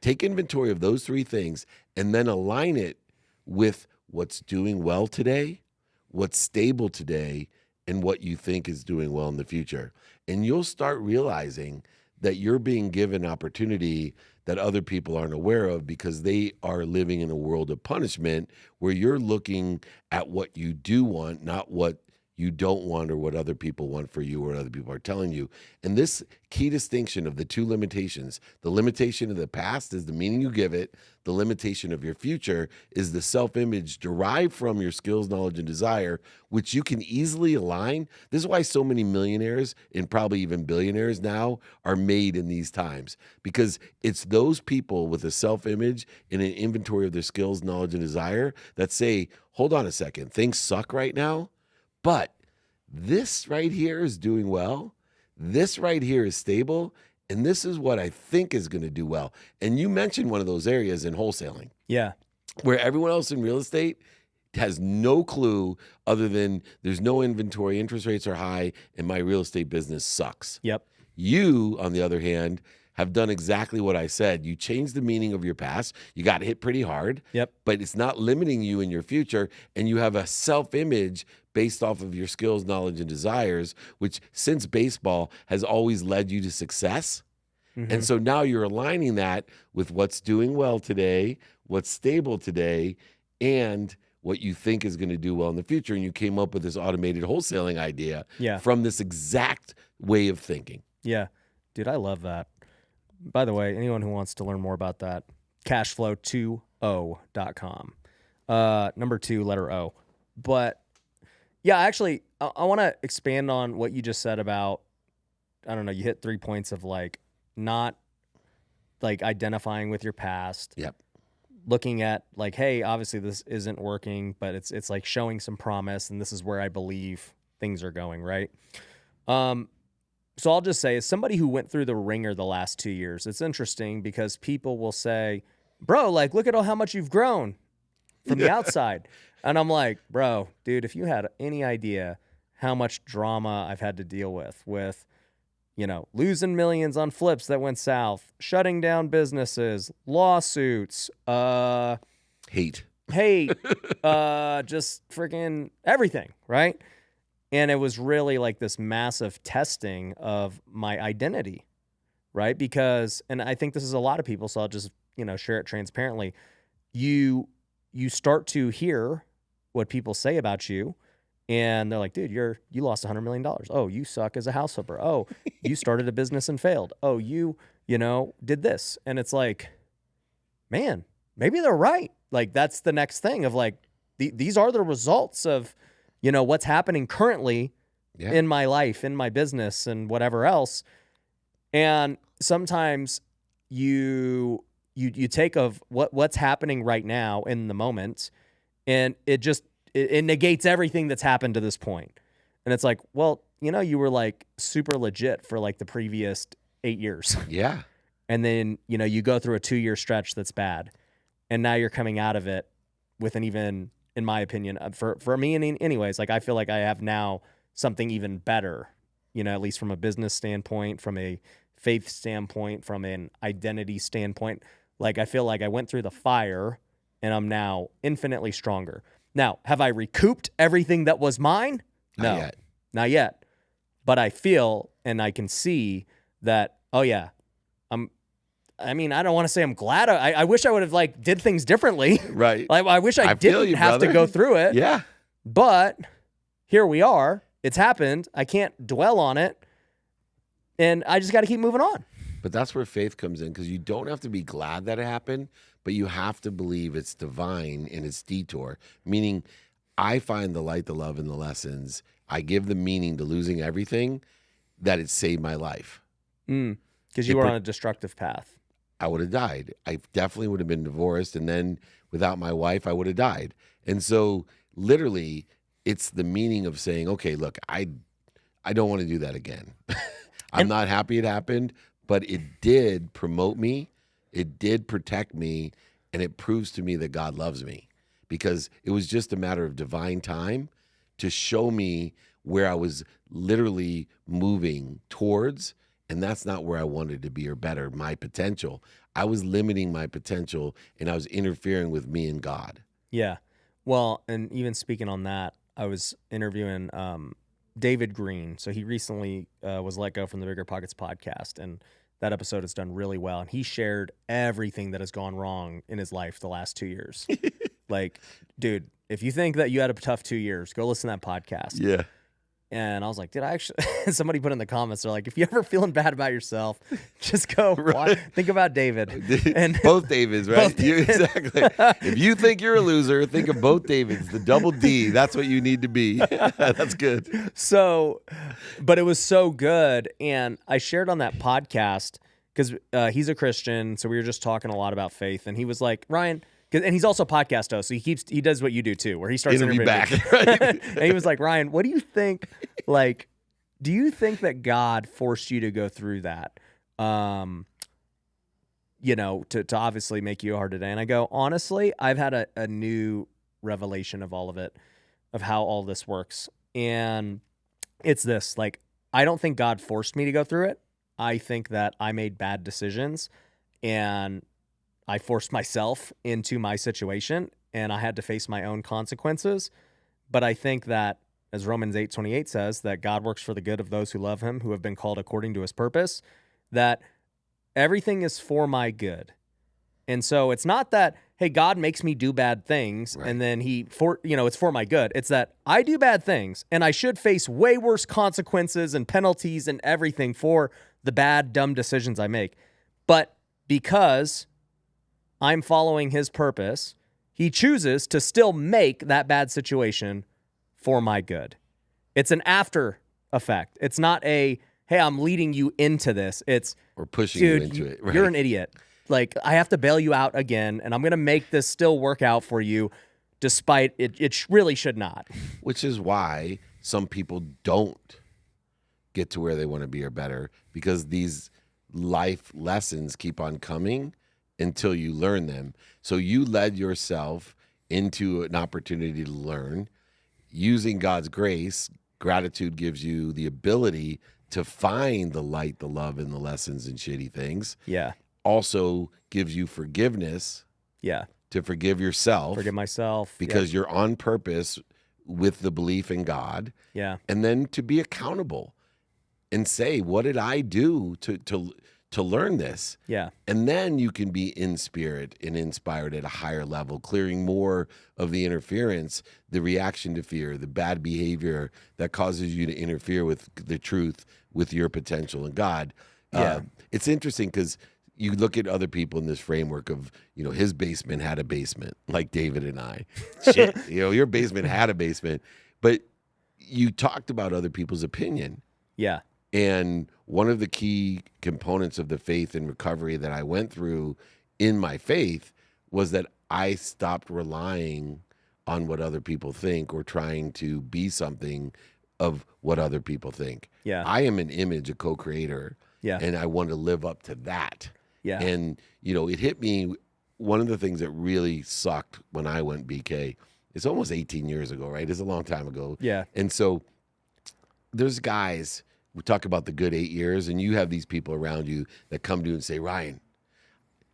Take inventory of those three things and then align it with what's doing well today, what's stable today, and what you think is doing well in the future. And you'll start realizing that you're being given opportunity that other people aren't aware of because they are living in a world of punishment where you're looking at what you do want, not what you don't want or what other people want for you or what other people are telling you. And this key distinction of the two limitations, the limitation of the past is the meaning you give it. The limitation of your future is the self-image derived from your skills, knowledge, and desire, which you can easily align. This is why so many millionaires and probably even billionaires now are made in these times, because it's those people with a self-image and an inventory of their skills, knowledge, and desire that say, hold on a second, things suck right now, but this right here is doing well. This right here is stable. And this is what I think is going to do well. And you mentioned one of those areas in wholesaling. Yeah. Where everyone else in real estate has no clue other than there's no inventory, interest rates are high, and my real estate business sucks. Yep. You, on the other hand, have done exactly what I said. You changed the meaning of your past. You got hit pretty hard. Yep. But it's not limiting you in your future. And you have a self-image based off of your skills, knowledge, and desires, which since baseball has always led you to success. Mm-hmm. And so now you're aligning that with what's doing well today, what's stable today, and what you think is going to do well in the future. And you came up with this automated wholesaling idea from this exact way of thinking. Yeah. Dude, I love that. By the way, anyone who wants to learn more about that, cashflow20.com. Number 2, letter O. But yeah, actually, I want to expand on what you just said about, I don't know, you hit 3 points of like not like identifying with your past. Yep. Looking at like, hey, obviously this isn't working, but it's like showing some promise, and this is where I believe things are going, right? So I'll just say, as somebody who went through the ringer the last 2 years, it's interesting because people will say, bro, like, look at how much you've grown from the outside. And I'm like, bro, dude, if you had any idea how much drama I've had to deal with, you know, losing millions on flips that went south, shutting down businesses, lawsuits, hate, just freaking everything, right? And it was really like this massive testing of my identity, right? Because, and I think this is a lot of people, so I'll just, you know, share it transparently. You start to hear what people say about you, and they're like, dude, you lost $100 million. Oh, you suck as a house flipper. Oh, you started a business and failed. Oh, you know, did this. And it's like, man, maybe they're right. Like, that's the next thing of like, these are the results of, you know, what's happening currently in my life, in my business, and whatever else. And sometimes you take of what's happening right now in the moment, and it negates everything that's happened to this point. And it's like, well, you know, you were like super legit for like the previous 8 years. Yeah. And then, you know, you go through a 2-year stretch that's bad, and now you're coming out of it with an even, in my opinion, for me, anyways, like I feel like I have now something even better, you know, at least from a business standpoint, from a faith standpoint, from an identity standpoint. Like I feel like I went through the fire and I'm now infinitely stronger. Now, have I recouped everything that was mine? No, not yet. But I feel and I can see that, oh yeah, I don't want to say I'm glad. I wish I would have like did things differently. Right. Like I wish I didn't have to go through it. Yeah. But here we are. It's happened. I can't dwell on it. And I just got to keep moving on. But that's where faith comes in, because you don't have to be glad that it happened, but you have to believe it's divine in its detour. Meaning, I find the light, the love, and the lessons. I give the meaning to losing everything, that it saved my life. Because you were on a destructive path. I would have died. I definitely would have been divorced. And then without my wife, I would have died. And so literally it's the meaning of saying, okay, look, I don't want to do that again. I'm And not happy it happened, but it did promote me. It did protect me. And it proves to me that God loves me, because it was just a matter of divine time to show me where I was literally moving towards. And that's not where I wanted to be, or better, my potential. I was limiting my potential, and I was interfering with me and God. yeah. Well, and even speaking on that, I was interviewing David Green. So he recently was let go from the Bigger Pockets podcast, and that episode has done really well. And he shared everything that has gone wrong in his life the last 2 years. Like, dude, if you think that you had a tough 2 years, go listen to that podcast. Yeah. And I was like, did I actually? Somebody put in the comments, they're like, if you're ever feeling bad about yourself, just go think about David. And both Davids, right? Both Davids. Exactly. If you think you're a loser, think of both Davids, the double D. That's what you need to be. That's good. So, but it was so good. And I shared on that podcast because he's a Christian. So we were just talking a lot about faith. And he was like, Ryan, and he's also a podcast host, so he does what you do too, where he starts Interview interviewing back. Right? And he was like, Ryan, what do you think? Like, do you think that God forced you to go through that? To obviously make you a hard today. And I go, honestly, I've had a new revelation of all of it, of how all this works. And it's this, like, I don't think God forced me to go through it. I think that I made bad decisions, and I forced myself into my situation, and I had to face my own consequences. But I think that, as Romans 8:28 says, that God works for the good of those who love him, who have been called according to his purpose, that everything is for my good. And so it's not that, hey, God makes me do bad things, Right. and then it's for my good. It's that I do bad things, and I should face way worse consequences and penalties and everything for the bad, dumb decisions I make. But because I'm following his purpose, he chooses to still make that bad situation for my good. It's an after effect. It's not a, hey, I'm leading you into this. It's, Or pushing dude, you into it. Right? you're an idiot. Like, I have to bail you out again, and I'm going to make this still work out for you, despite it really should not. Which is why some people don't get to where they want to be or better, because these life lessons keep on coming until you learn them. So you led yourself into an opportunity to learn. Using God's grace, gratitude gives you the ability to find the light, the love, and the lessons in shitty things. Yeah. Also gives you forgiveness Yeah. to forgive yourself. Forgive myself. Because you're on purpose with the belief in God. Yeah. And then to be accountable and say, what did I do to learn this? Yeah. And then you can be in spirit and inspired at a higher level, clearing more of the interference, the reaction to fear, the bad behavior that causes you to interfere with the truth, with your potential in God. Yeah. It's interesting because you look at other people in this framework of, his basement had a basement, like David and I. Shit, your basement had a basement. But you talked about other people's opinion. Yeah. And one of the key components of the faith and recovery that I went through in my faith was that I stopped relying on what other people think or trying to be something of what other people think. Yeah. I am an image, a co-creator, Yeah. and I want to live up to that. Yeah. And, it hit me. One of the things that really sucked when I went BK, it's almost 18 years ago, right? It's a long time ago. Yeah. And so there's guys, we talk about the good 8 years, and you have these people around you that come to you and say, Ryan,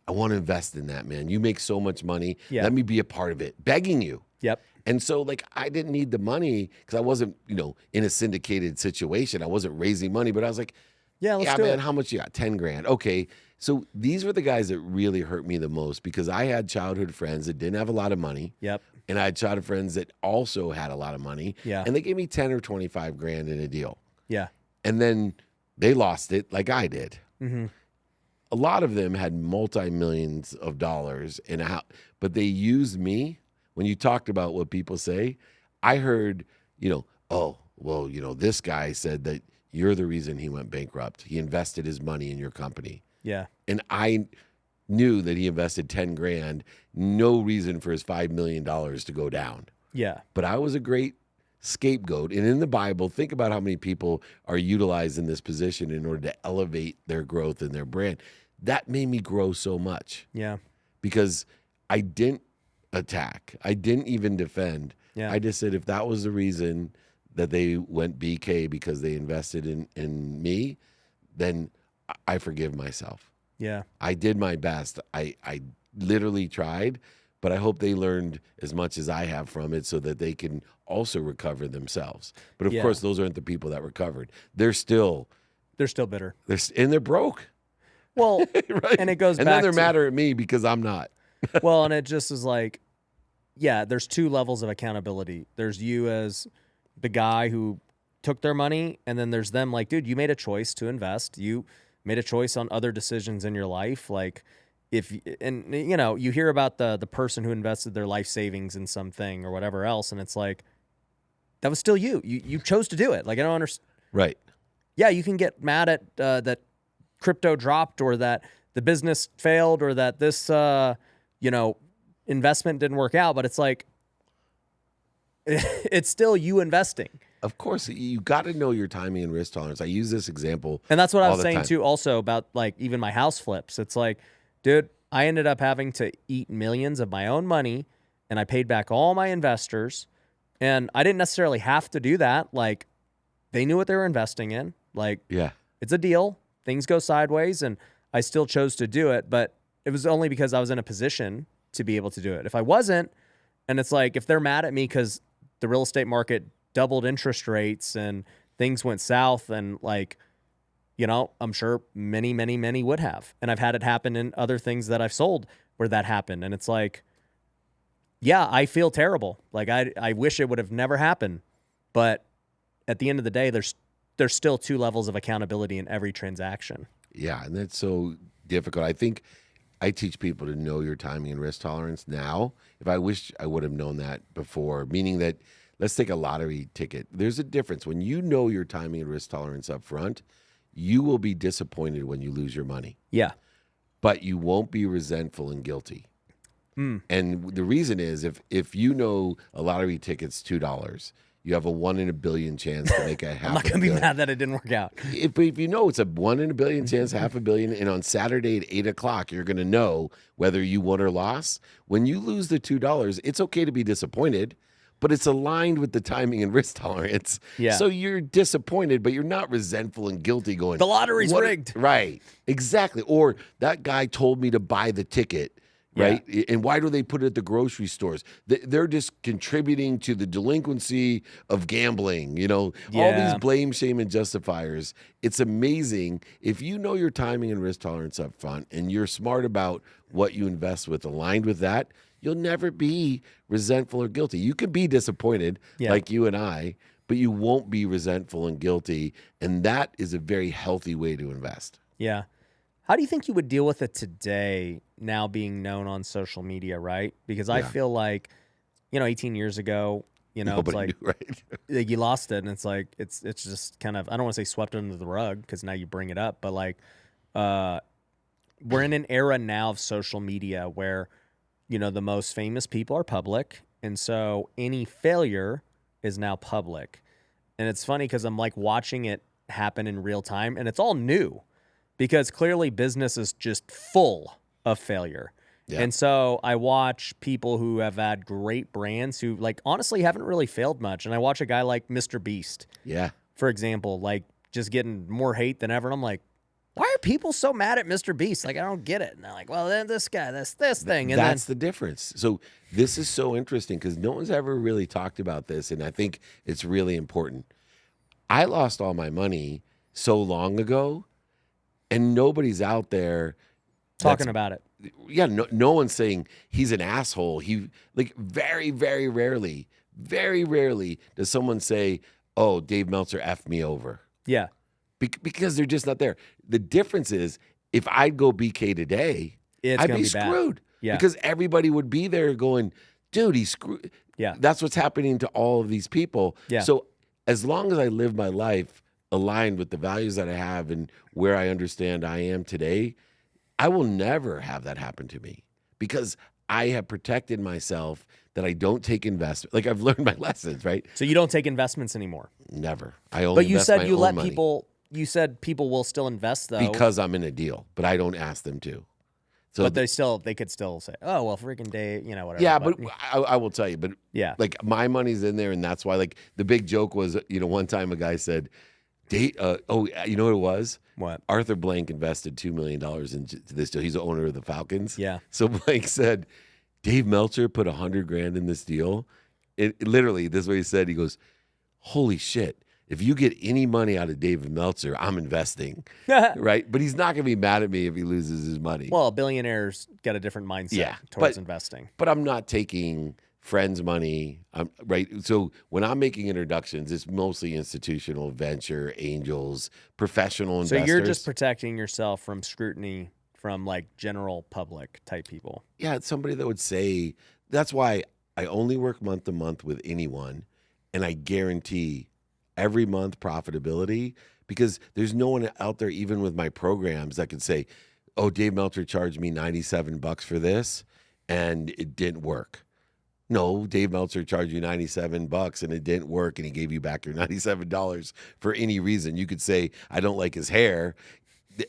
I want to invest in that, man. You make so much money. Yeah. Let me be a part of it. Begging you. Yep. And so, I didn't need the money because I wasn't, in a syndicated situation. I wasn't raising money, but I was like, Yeah. Let's do man, it. how much you got? 10 grand. Okay. So these were the guys that really hurt me the most, because I had childhood friends that didn't have a lot of money. Yep. And I had childhood friends that also had a lot of money. Yeah. And they gave me 10 or 25 grand in a deal. Yeah. And then they lost it like I did. Mm-hmm. A lot of them had multi-millions of dollars but they used me. When you talked about what people say, I heard, this guy said that you're the reason he went bankrupt. He invested his money in your company. Yeah. And I knew that he invested 10 grand, no reason for his $5 million to go down. Yeah. But I was a great scapegoat. And in the Bible, think about how many people are utilized in this position in order to elevate their growth and their brand. That made me grow so much. Yeah. Because I didn't attack. I didn't even defend. Yeah. I just said if that was the reason that they went BK because they invested in me, then I forgive myself. Yeah. I did my best. I literally tried, but I hope they learned as much as I have from it so that they can also recover themselves. But of course, those aren't the people that recovered. They're still bitter. And they're broke. Well, right? And it goes and back then they're to, madder at me because I'm not. well, and it just is like, yeah, there's two levels of accountability. There's you as the guy who took their money, and then there's them like, dude, you made a choice to invest. You made a choice on other decisions in your life. Like you hear about the person who invested their life savings in something or whatever else, and it's like, that was still you. You chose to do it. Like, I don't understand. Right. Yeah, you can get mad at that crypto dropped or that the business failed or that this investment didn't work out, but it's like, it's still you investing. Of course, you got to know your timing and risk tolerance. I use this example. And that's what I was saying time. too also about like even my house flips. It's like, dude, I ended up having to eat millions of my own money, and I paid back all my investors, and I didn't necessarily have to do that. Like, they knew what they were investing in. Like, yeah, it's a deal. Things go sideways, and I still chose to do it, but it was only because I was in a position to be able to do it. If I wasn't, and it's like, if they're mad at me because the real estate market doubled interest rates and things went south, and like, I'm sure many, many, many would have. And I've had it happen in other things that I've sold where that happened. And it's like, yeah, I feel terrible. Like, I wish it would have never happened. But at the end of the day, there's still two levels of accountability in every transaction. Yeah, and that's so difficult. I think I teach people to know your timing and risk tolerance now. If I wish I would have known that before, meaning that, let's take a lottery ticket. There's a difference. When you know your timing and risk tolerance up front, you will be disappointed when you lose your money. Yeah. But you won't be resentful and guilty. And the reason is if you know a lottery ticket's $2, you have a 1 in a billion chance to make a half. I'm not going to be mad that it didn't work out. If you know it's a 1 in a billion chance, half a billion, and on Saturday at 8 o'clock, you're going to know whether you won or lost. When you lose the $2, it's okay to be disappointed, but it's aligned with the timing and risk tolerance. Yeah. So you're disappointed, but you're not resentful and guilty going, the lottery's rigged. Right. Exactly. Or that guy told me to buy the ticket. Right. Yeah. And why do they put it at the grocery stores? They're just contributing to the delinquency of gambling, all these blame, shame, and justifiers. It's amazing. If you know your timing and risk tolerance up front and you're smart about what you invest with, aligned with that, you'll never be resentful or guilty. You can be disappointed like you and I, but you won't be resentful and guilty. And that is a very healthy way to invest. Yeah. How do you think you would deal with it today, now being known on social media, right? Because I feel like, 18 years ago, Nobody it's like, knew, right? like you lost it, and it's like it's just kind of, I don't want to say swept under the rug because now you bring it up, but like we're in an era now of social media where the most famous people are public, and so any failure is now public. And it's funny because I'm like watching it happen in real time, and it's all new. Because clearly business is just full of failure. Yeah. And so I watch people who have had great brands who, like, honestly haven't really failed much. And I watch a guy like Mr. Beast, for example, like, just getting more hate than ever. And I'm like, why are people so mad at Mr. Beast? Like, I don't get it. And they're like, well, then this guy, that's this thing. And that's the difference. So this is so interesting because no one's ever really talked about this. And I think it's really important. I lost all my money so long ago. And nobody's out there talking about it. Yeah, no one's saying he's an asshole. Very, very rarely does someone say, "Oh, Dave Meltzer effed me over." Yeah, because they're just not there. The difference is, if I'd go BK today, I'd be screwed. Yeah, because everybody would be there going, "Dude, he's screwed." Yeah, that's what's happening to all of these people. Yeah. So as long as I live my life aligned with the values that I have and where I understand I am today, I will never have that happen to me because I have protected myself that I don't take investment. Like I've learned my lessons, right? So you don't take investments anymore. Never. I only But you invest said my you own let money people. You said people will still invest though, because I'm in a deal, but I don't ask them to. So but they could still say, "Oh well, freaking Dave," whatever. yeah, but I will tell you, but yeah, like my money's in there, and that's why. Like the big joke was, one time a guy said, "Date." You know what it was? what? Arthur Blank invested $2 million into this deal. He's the owner of the Falcons. Yeah. So Blank said, Dave Meltzer put $100,000 in this deal. It literally, this is what he said. He goes, "Holy shit. If you get any money out of David Meltzer, I'm investing." Right? But he's not going to be mad at me if he loses his money. Well, billionaires get a different mindset towards investing. But I'm not taking friends' money, right? So when I'm making introductions, it's mostly institutional, venture, angels, professional investors. So you're just protecting yourself from scrutiny from like general public type people. Yeah, it's somebody that would say, that's why I only work month to month with anyone, and I guarantee every month profitability, because there's no one out there, even with my programs, that could say, "Oh, Dave Meltzer charged me $97 for this and it didn't work." No, Dave Meltzer charged you $97 and it didn't work, and he gave you back your $97 for any reason. You could say, "I don't like his hair."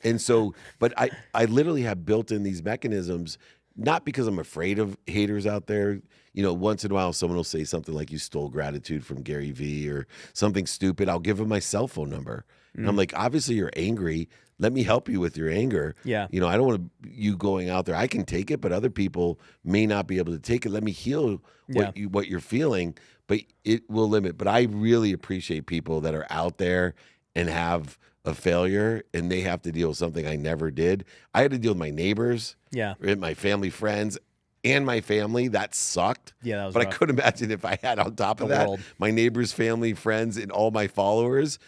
And so, but I literally have built in these mechanisms, not because I'm afraid of haters out there. Once in a while, someone will say something like, "You stole gratitude from Gary Vee," or something stupid. I'll give them my cell phone number. And I'm like, obviously you're angry. Let me help you with your anger. Yeah. I don't want you going out there. I can take it, but other people may not be able to take it. Let me heal what you're feeling, but it will limit. But I really appreciate people that are out there and have a failure, and they have to deal with something I never did. I had to deal with my neighbors, my family, friends, and my family. That sucked. Yeah, that was But rough. I couldn't imagine if I had on top of that my neighbors, family, friends, and all my followers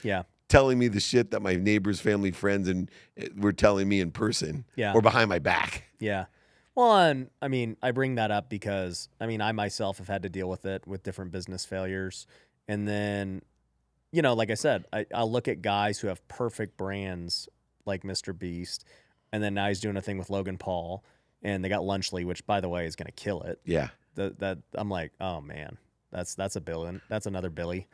telling me the shit that my neighbors, family, friends, and were telling me in person or behind my back. Yeah. Well, and I mean, I bring that up because I myself have had to deal with it with different business failures. And then, like I said, I'll look at guys who have perfect brands like Mr. Beast, and then now he's doing a thing with Logan Paul, and they got Lunchley, which by the way is going to kill it. Yeah. That I'm like, oh man, that's a billion. That's another Billy.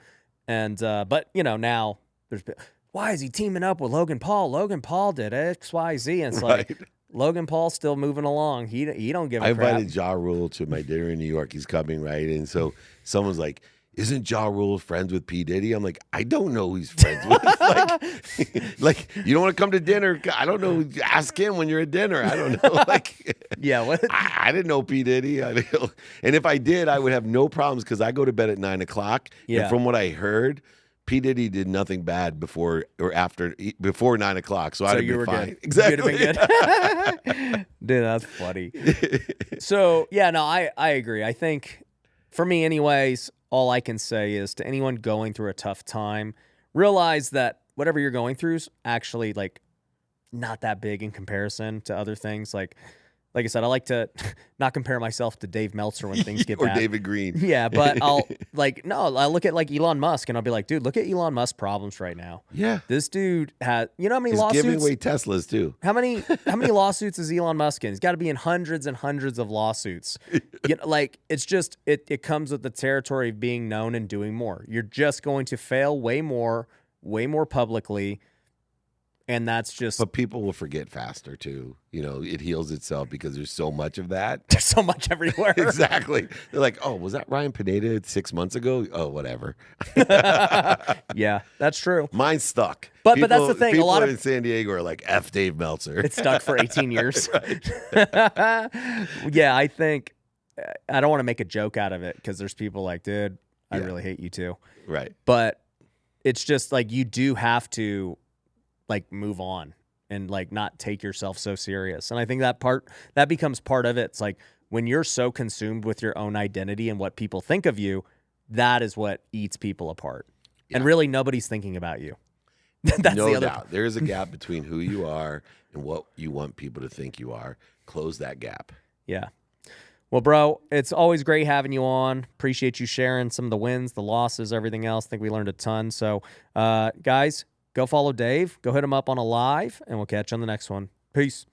And but now there's, why is he teaming up with Logan Paul? Logan Paul did X, Y, Z, and it's like Logan Paul's still moving along. He don't give a crap. I invited Ja Rule to my dinner in New York. He's coming, right? And so someone's like, "Isn't Ja Rule friends with P. Diddy?" I'm like, "I don't know who he's friends with." like, you don't want to come to dinner? I don't know. Ask him when you're at dinner. I don't know. Yeah, what? I didn't know P. Diddy. And if I did, I would have no problems because I go to bed at 9 o'clock. Yeah. And from what I heard, P. Diddy did nothing bad before 9 o'clock. So I'd have been fine. Good. Exactly. You'd have been good. Dude, that's funny. So, yeah, no, I agree. I think for me anyways, all I can say is to anyone going through a tough time, realize that whatever you're going through is actually like not that big in comparison to other things. Like I said, I like to not compare myself to Dave Meltzer when things get or bad. David Green. Yeah, but I look at like Elon Musk and I'll be like, dude, look at Elon Musk's problems right now. Yeah. This dude has, how many He's lawsuits? giving away Teslas too. How many lawsuits is Elon Musk in? He's got to be in hundreds and hundreds of lawsuits. It's just it comes with the territory of being known and doing more. You're just going to fail way more publicly, and that's just. But people will forget faster too. It heals itself because there's so much of that. There's so much everywhere. Exactly. They're like, "Oh, was that Ryan Pineda 6 months ago?" Oh, whatever. Yeah, that's true. Mine's stuck. But that's the thing. People A lot of in San Diego are like, "F Dave Meltzer." It's stuck for 18 years. Right. Yeah, I think I don't want to make a joke out of it because there's people like, dude, I really hate you too. Right. But it's just like you do have to like move on and like not take yourself so serious. And I think that becomes part of it. It's like when you're so consumed with your own identity and what people think of you, that is what eats people apart. Yeah. And really nobody's thinking about you. That's no the other doubt. There is a gap between who you are and what you want people to think you are. Close that gap. Yeah. Well, bro, it's always great having you on. Appreciate you sharing some of the wins, the losses, everything else. I think we learned a ton. So, guys, go follow Dave. Go hit him up on a live, and we'll catch you on the next one. Peace.